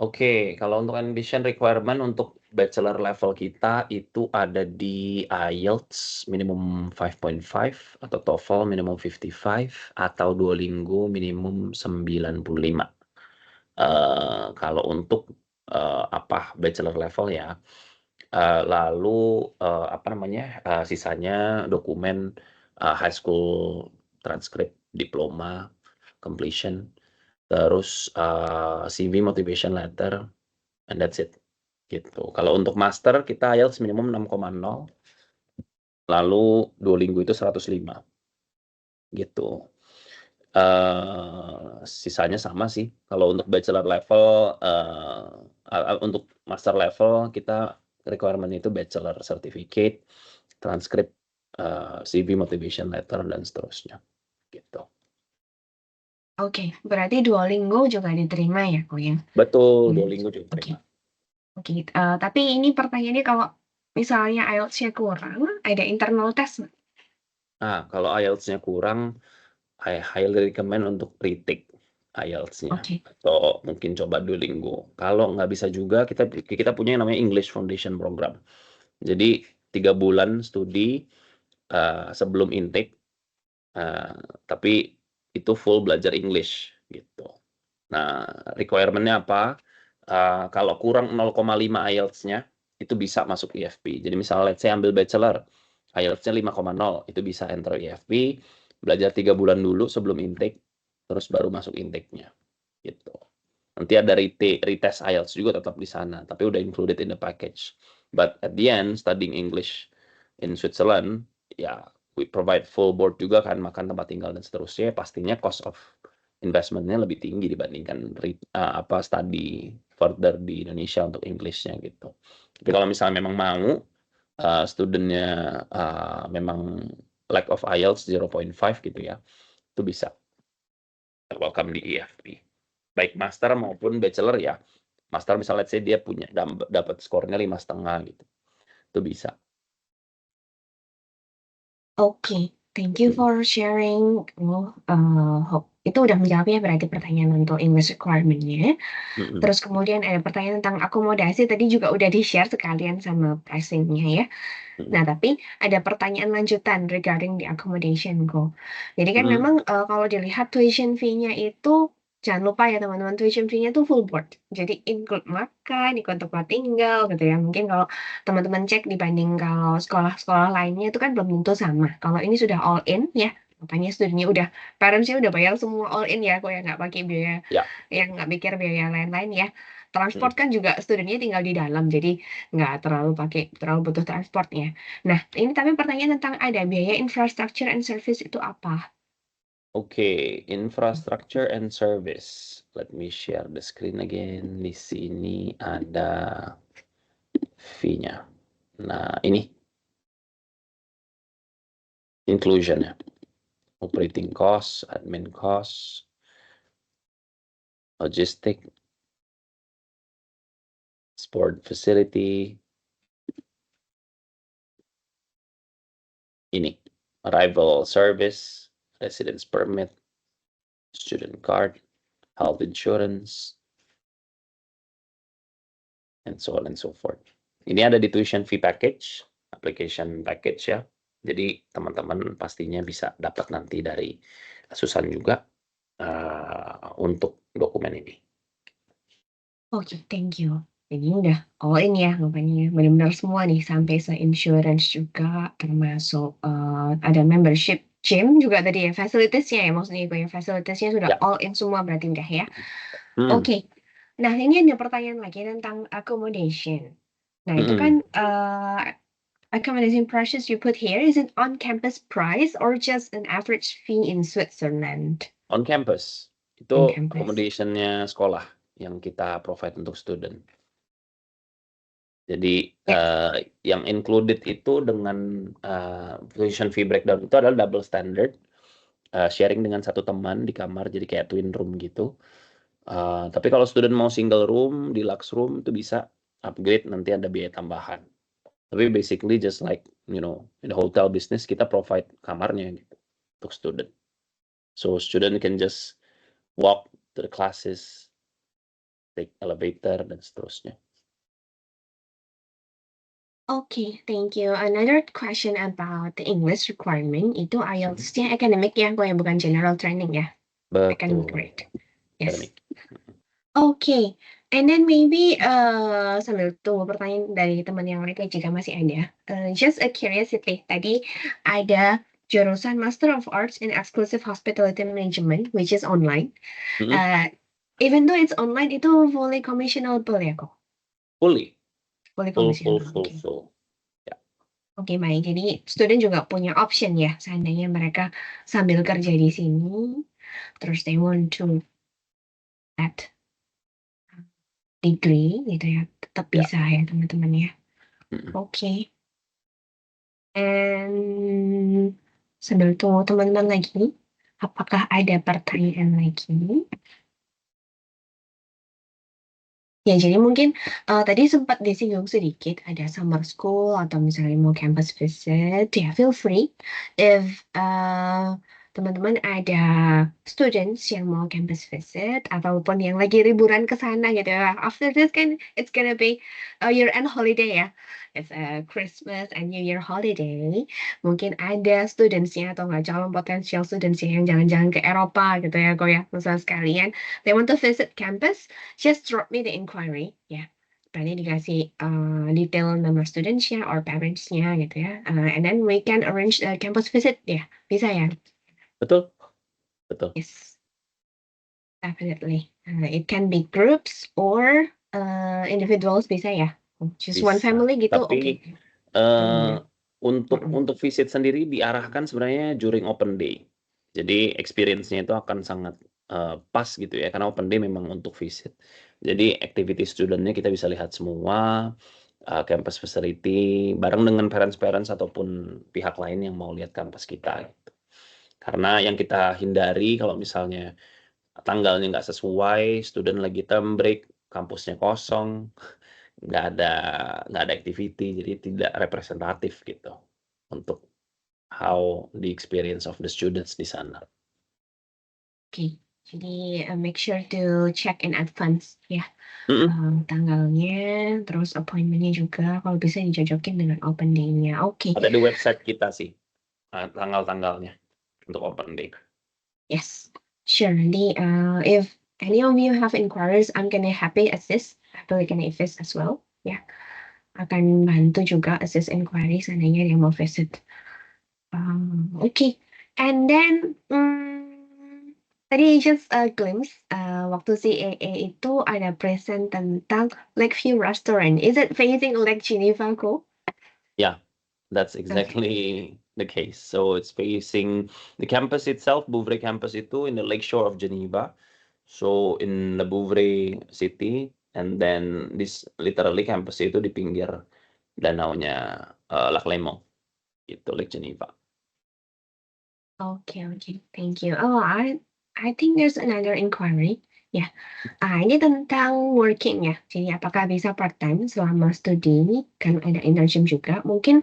Oke, kalau untuk admission requirement untuk bachelor level kita itu ada di IELTS minimum 5.5 atau TOEFL minimum 55 atau Duolingo minimum 95. Kalau untuk bachelor level ya. Lalu sisanya dokumen high school transcript, diploma, completion, terus CV, motivation letter, and that's it. Gitu. Kalau untuk master kita IELTS minimum 6,0, lalu Duolingo itu 105. Gitu. Sisanya sama sih. Kalau untuk bachelor level, untuk master level kita requirement itu bachelor certificate, transcript, CV, motivation letter, dan seterusnya. Gitu. Oke, berarti Duolingo juga diterima ya kok ya? Betul, Duolingo juga diterima. Oke, tapi ini pertanyaannya kalau misalnya IELTS-nya kurang, ada internal test nggak? Kalau IELTS-nya kurang, I highly recommend untuk retake IELTS-nya. Atau mungkin coba Duolingo. Kalau nggak bisa juga, kita punya yang namanya English Foundation Program. Jadi 3 bulan studi sebelum intake, tapi itu full belajar English gitu. Nah, requirement-nya apa? Kalau kurang 0,5 IELTS-nya, itu bisa masuk IFP. Jadi misalnya let's say ambil bachelor, IELTS-nya 5,0, itu bisa enter IFP, belajar 3 bulan dulu sebelum intake, terus baru masuk intake-nya. Gitu. Nanti ada retest IELTS juga tetap di sana, tapi udah included in the package. But at the end, studying English in Switzerland, ya we provide full board juga kan, makan, tempat tinggal, dan seterusnya. Pastinya cost of investment-nya lebih tinggi dibandingkan study further di Indonesia untuk English-nya gitu. Tapi kalau misalnya memang mau student-nya memang lack of IELTS 0.5 gitu ya, itu bisa welcome di EFP. Baik master maupun bachelor ya. Master misalnya let's say dia punya dapat skornya 5,5 gitu. Itu bisa. Oke, thank you for sharing. Itu udah menjawab ya berarti pertanyaan untuk English requirement-nya. Mm-mm. Terus kemudian ada pertanyaan tentang akomodasi, tadi juga udah di-share sekalian sama pricing-nya ya. Nah, tapi ada pertanyaan lanjutan regarding the accommodation kok. Jadi kan memang kalau dilihat tuition fee-nya itu, jangan lupa ya teman-teman, tuition fee-nya tuh full board. Jadi include makan, ikut tempat tinggal gitu ya. Mungkin kalau teman-teman cek dibanding kalau sekolah-sekolah lainnya itu kan belum tentu sama. Kalau ini sudah all in ya, makanya studentnya udah, parents-nya udah bayar semua all in ya, kok ya nggak pakai biaya, Ya. yang nggak mikir biaya lain-lain ya. Transport kan juga studentnya tinggal di dalam, jadi nggak terlalu butuh transportnya. Nah, ini tapi pertanyaan tentang ada biaya infrastructure and service itu apa? Oke, infrastructure and service. Let me share the screen again. Di sini ada fee-nya. Nah, ini inclusion-nya. Operating cost, admin cost, logistic, sport facility. Ini arrival service, residence permit, student card, health insurance, and so on and so forth. Ini ada di tuition fee package, application package ya. Jadi teman-teman pastinya bisa dapat nanti dari Susan juga untuk dokumen ini. Oke, thank you. Ini udah all in ya, makanya benar-benar semua nih sampai se-insurance juga, termasuk ada membership gym juga tadi ya, facilities-nya ya maksudnya itu ya, facilities-nya sudah Ya. all in semua berarti udah ya. Oke. Nah, ini ada pertanyaan lagi tentang accommodation. Nah, itu kan accommodation prices you put here, is it on campus price or just an average fee in Switzerland? On campus. On Itu campus. accommodation-nya sekolah yang kita provide untuk student. Jadi yang included itu dengan tuition fee breakdown itu adalah double standard, sharing dengan satu teman di kamar, jadi kayak twin room gitu. Tapi kalau student mau single room, deluxe room itu bisa upgrade, nanti ada biaya tambahan. Tapi basically just like in the hotel business kita provide kamarnya gitu untuk student. So student can just walk to the classes, take elevator dan seterusnya. Okay, thank you. Another question about the English requirement itu IELTS-nya academic ya, kok ya, bukan general training ya. Academic Betul. grade. Yes. Academic. Okay, and then maybe sambil tunggu pertanyaan dari teman yang lain jika masih ada. Just a curiosity, tadi ada jurusan Master of Arts in Exclusive Hospitality Management, which is online. Even though it's online, itu fully commissionable ya kok? Fully. Fully Full. commissionable. Full. Ya. Oke, baik. Jadi student juga punya option ya, seandainya mereka sambil kerja di sini, terus they want to add degree gitu ya, tetap bisa ya teman-teman ya. Oke. And sambil tunggu teman-teman lagi, apakah ada pertanyaan lagi? Ya, jadi mungkin tadi sempat disinggung sedikit ada summer school atau misalnya mau campus visit, ya feel free if teman-teman ada students yang mau campus visit ataupun yang lagi liburan ke sana gitu ya. After this kan it's gonna be a year-end holiday ya. It's a Christmas and New Year holiday. Mungkin ada studentsnya atau nggak calon potensial studentsnya yang jalan-jalan ke Eropa gitu ya, kok ya, misalnya sekalian. They want to visit campus, just drop me the inquiry ya. Berarti dikasih detail nama studentsnya or parents-nya gitu ya. And then we can arrange a campus visit ya. Bisa ya? Betul. Yes, definitely. It can be groups or individuals bisa ya. Just one Bisa. family gitu. Tapi Okay. untuk visit sendiri diarahkan sebenarnya during open day. Jadi experience-nya itu akan sangat pas gitu ya, karena open day memang untuk visit. Jadi activity student-nya kita bisa lihat semua, campus facility, bareng dengan parents-parents ataupun pihak lain yang mau lihat kampus kita, gitu. Karena yang kita hindari kalau misalnya tanggalnya nggak sesuai, student lagi term break, kampusnya kosong, nggak ada activity, jadi tidak representatif gitu, untuk how the experience of the students di sana. Oke, jadi, make sure to check in advance ya, Mhm. tanggalnya, terus appointment-nya juga kalau bisa dicocokin dengan open day-nya. Oke. Ada di website kita sih, tanggal-tanggalnya untuk open day. Yes, sure. Nanti, if any of you have inquiries, I'm gonna happy assist. Happily gonna assist as well. Ya, akan bantu juga assist inquiry seandainya dia mau visit. Oke. And then, tadi just a glimpse, waktu CAA itu ada present tentang Lakeview Restaurant. Is it facing Lake Geneva, Ko? Yeah, that's exactly the case. So it's facing the campus itself, Bouvray campus itu in the lakeshore of Geneva. So in the Bouvray city, and then this literally campus itu di pinggir danaunya Lac Léman, gitu, Lake Geneva. Okay, thank you. Oh, I think there's another inquiry. Ya, ini tentang working ya. Jadi apakah bisa part-time selama studi, kan ada internship juga. Mungkin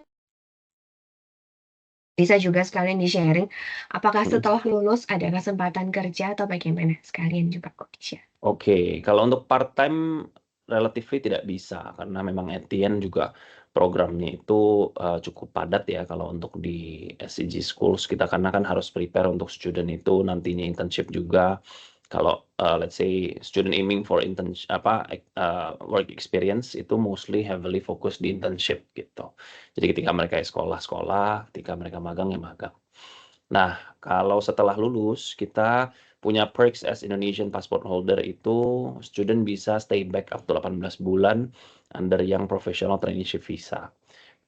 bisa juga sekalian di-sharing, apakah Mhm. setelah lulus ada kesempatan kerja atau bagaimana? Sekalian juga kok di-share. Oke, kalau untuk part-time relatively tidak bisa, karena memang at the end juga programnya itu, cukup padat ya kalau untuk di SCG Schools kita, karena kan harus prepare untuk student itu nantinya internship juga. Kalau, let's say student aiming for work experience itu mostly heavily fokus di internship gitu. Jadi ketika mereka sekolah, ketika mereka magang, ya magang. Nah, kalau setelah lulus kita punya perks as Indonesian passport holder itu student bisa stay back up to 18 bulan under yang professional traineeship visa.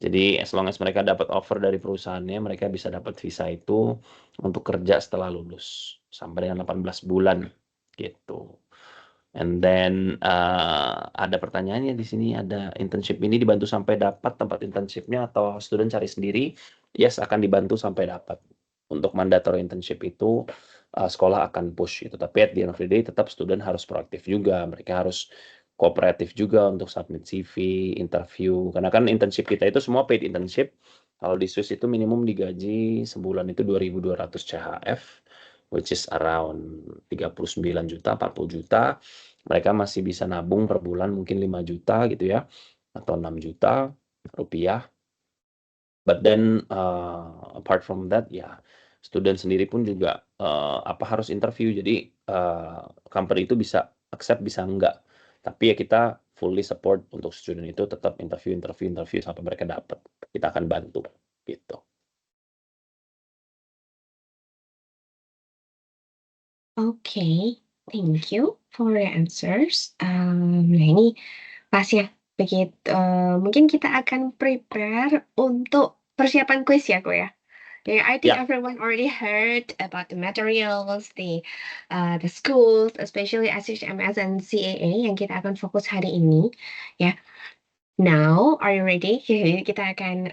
Jadi as long as mereka dapat offer dari perusahaannya, mereka bisa dapat visa itu untuk kerja setelah lulus sampai dengan 18 bulan gitu. And then ada pertanyaannya di sini, ada internship ini dibantu sampai dapat tempat internship-nya atau student cari sendiri? Yes, akan dibantu sampai dapat. Untuk mandatory internship itu sekolah akan push itu, tapi at the end of the day tetap student harus proaktif juga, mereka harus kooperatif juga untuk submit CV, interview, karena kan internship kita itu semua paid internship. Kalau di Swiss itu minimum digaji sebulan itu 2.200 CHF, which is around 39 juta, 40 juta. Mereka masih bisa nabung per bulan mungkin 5 juta gitu ya, atau 6 juta rupiah. But then apart from that ya student sendiri pun juga harus interview. Jadi company itu bisa accept bisa enggak. Tapi ya kita fully support untuk student itu tetap interview sampai mereka dapat. Kita akan bantu gitu. Okay, thank you for your answers. Nah ini pas ya, mungkin kita akan prepare untuk persiapan kuis ya, Ko ya? Yeah, I think Ya. everyone already heard about the materials, the schools, especially SHMS and CAA yang kita akan fokus hari ini. Ya, now are you ready? Jadi kita akan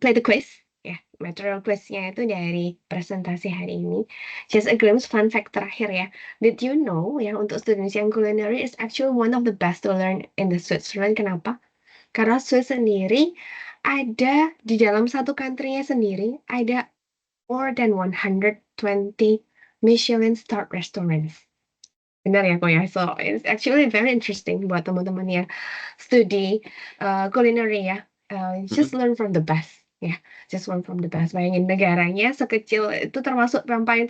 play the quiz. Ya, material quiznya itu dari presentasi hari ini. Just a glimpse, fun fact terakhir ya. Did you know ya untuk students yang culinary is actually one of the best to learn in the Switzerland. Kenapa? Karena Swiss sendiri ada di dalam satu country-nya sendiri ada more than 120 Michelin star restaurants. Benar ya, Ko ya? So, it's actually very interesting buat teman-teman yang studi culinary ya. Just learn from the best. Ya, just learn from the best. Bayangin negaranya sekecil itu termasuk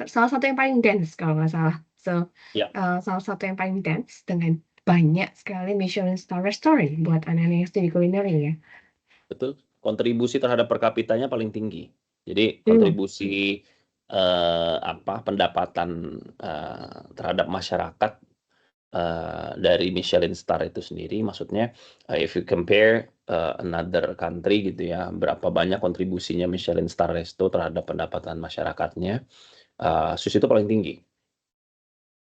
salah satu yang paling dense kalau nggak salah. So, Ya. salah satu yang paling dense dengan banyak sekali Michelin star restaurant buat anak-anak yang studi culinary ya. Betul. Kontribusi terhadap per kapitanya paling tinggi. Jadi kontribusi pendapatan terhadap masyarakat dari Michelin star itu sendiri, maksudnya if you compare another country gitu ya, berapa banyak kontribusinya Michelin star resto terhadap pendapatan masyarakatnya, Swiss itu paling tinggi.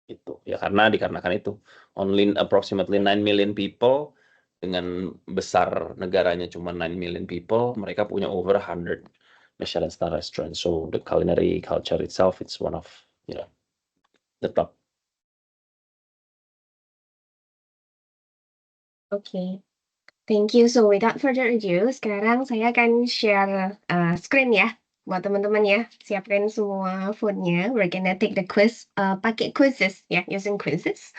Itu ya dikarenakan itu only approximately 9 million people dengan besar negaranya cuma 9 million people, mereka punya over 100 Michelin star restaurants. So the culinary culture itself, it's one of the top. Oke, thank you. So without further ado, sekarang saya akan share screen ya buat teman-teman ya. Siapkan semua phone-nya. We're gonna take the quiz, pakai quizzes ya, using quizzes.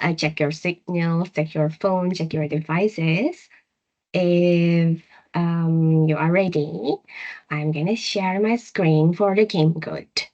Check your signal, check your phone, check your devices. If you are ready, I'm gonna share my screen for the game code.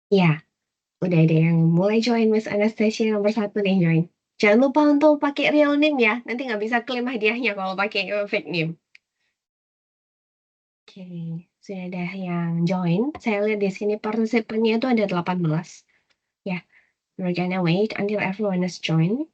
Ya, udah ada yang mulai join Miss Anastasia nomor 1 nih join. Jangan lupa untuk pakai real name ya, nanti nggak bisa klaim hadiahnya kalau pakai fake name. Oke, sudah ada yang join. Saya lihat di sini partisipannya itu ada 18. Ya, we're gonna wait until everyone is join.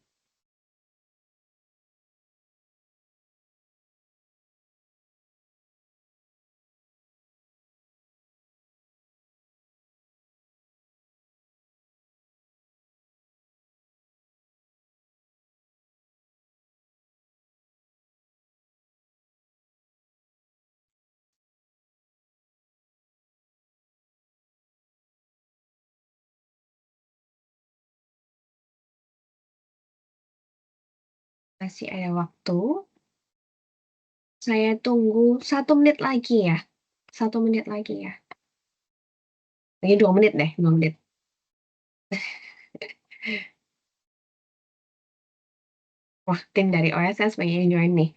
Masih ada waktu. Saya tunggu 1 menit lagi ya. 1 menit lagi ya. Lagi 2 menit deh, 2 menit. Wah, tim dari OSS banyak yang join nih.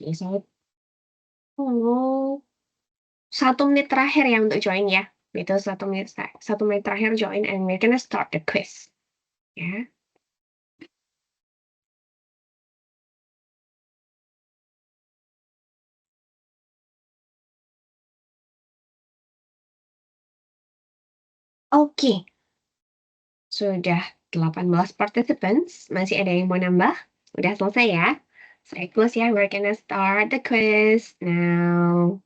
Oke, saya tunggu 1 menit terakhir ya untuk join ya. Itu 1 menit terakhir join and we're gonna start the quiz. Ya. Oke. Sudah 18 participants. Masih ada yang mau nambah? Udah selesai ya? Saya close ya. We're gonna start the quiz now.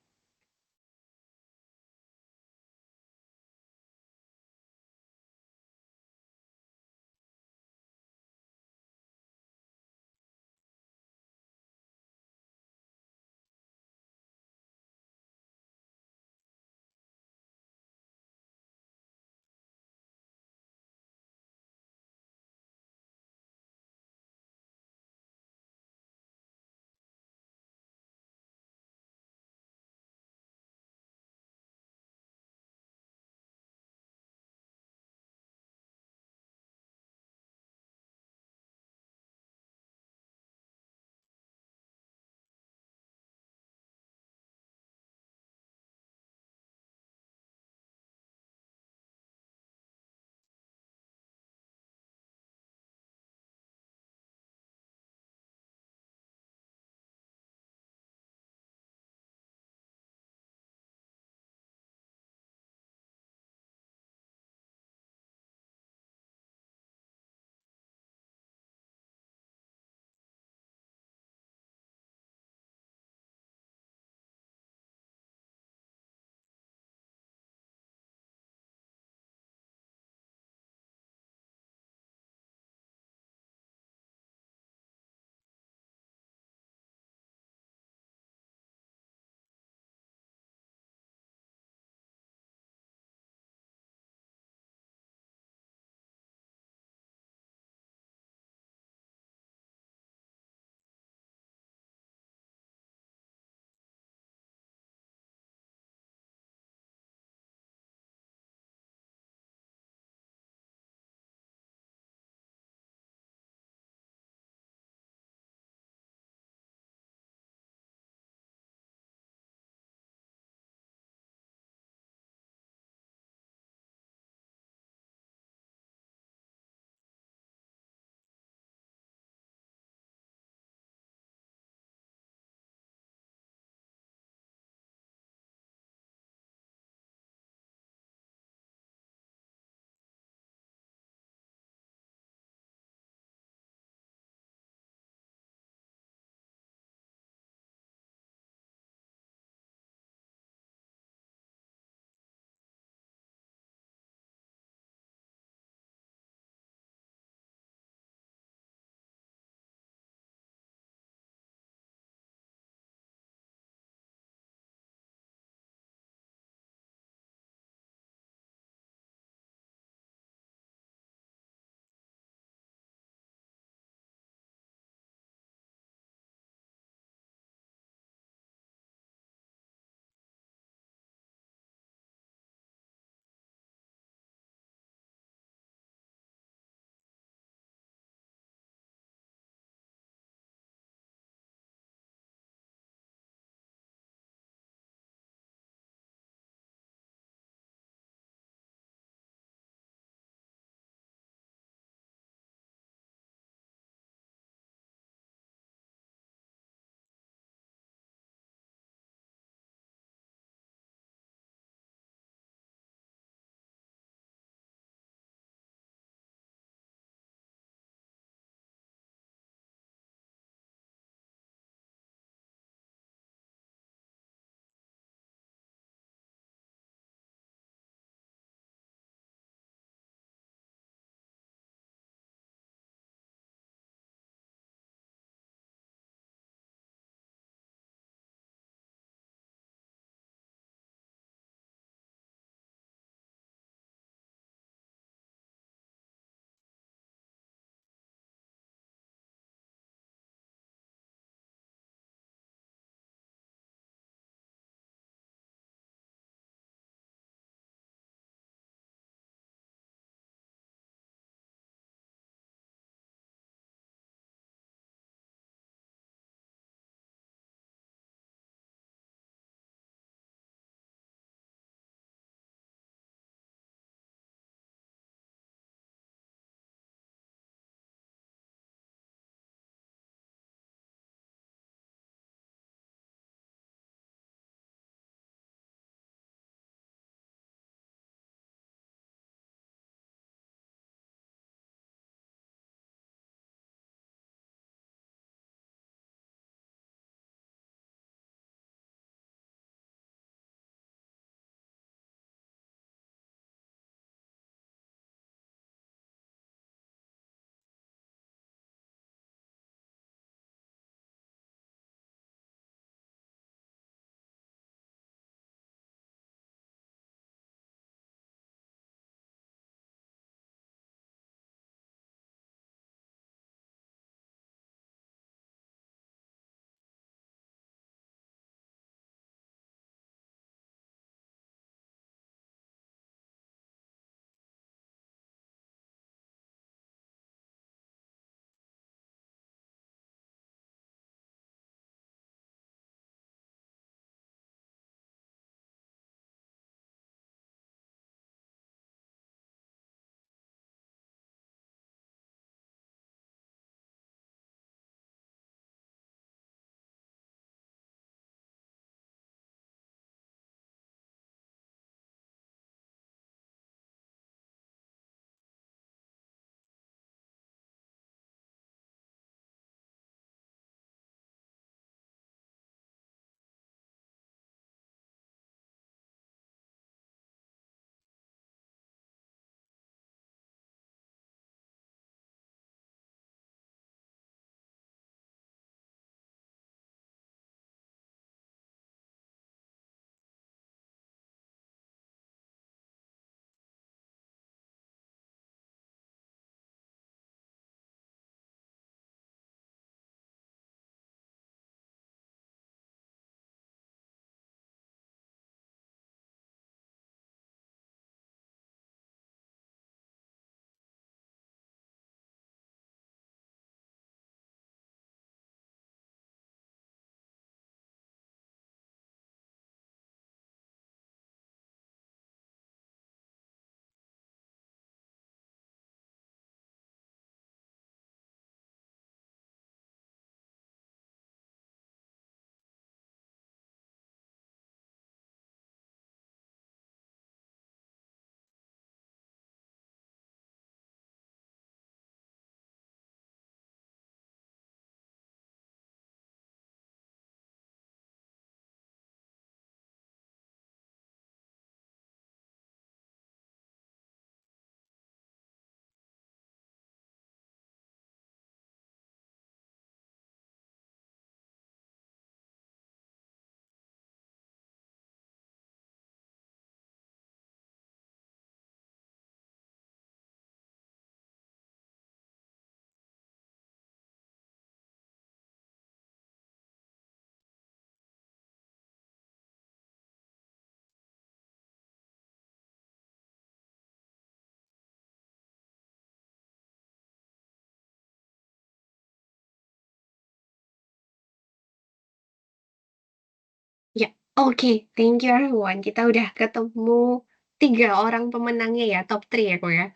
Oke, thank you everyone. Kita udah ketemu 3 orang pemenangnya ya, top 3 ya, Ko, ya.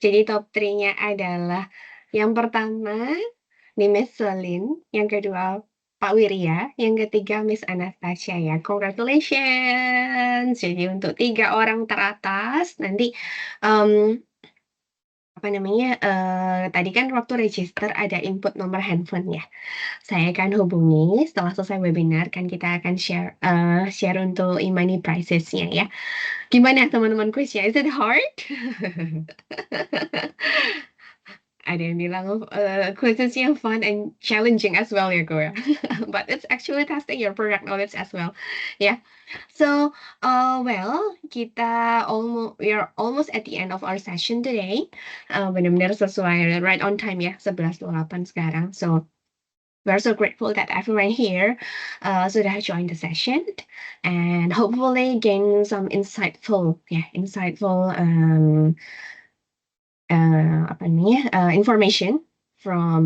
Jadi top 3-nya adalah yang pertama nih Miss Selin, yang kedua Pak Wirya, yang ketiga Miss Anastasia ya. Congratulations. Jadi untuk 3 orang teratas nanti em, apa namanya? Tadi kan waktu register ada input nomor handphone ya. Saya akan hubungi setelah selesai webinar kan kita akan share untuk e-money prizes-nya ya. Gimana teman-teman kuisnya? Is it hard? Ada yang bilang quizesnya fun and challenging as well ya, Go ya. But it's actually testing your product knowledge as well. Yeah. So, well, we are almost at the end of our session today. Benar-benar sesuai right on time ya, 11.28 sekarang. So, we're so grateful that everyone here sudah join the session and hopefully gain some insightful information from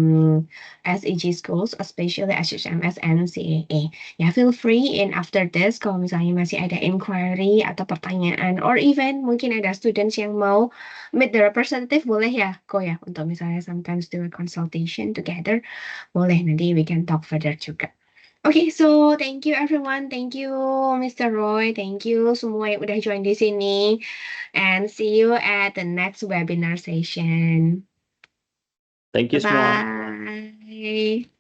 SEG schools, especially SHMS and CAA. Ya, feel free in after this kalau misalnya masih ada inquiry atau pertanyaan, or even mungkin ada students yang mau meet the representative, boleh ya, Ko ya, untuk misalnya sometimes do a consultation together, boleh, nanti we can talk further juga. Okay, so thank you everyone. Thank you Mr. Roy. Thank you semua yang udah join di sini. And see you at the next webinar session. Thank you semua. Bye-bye.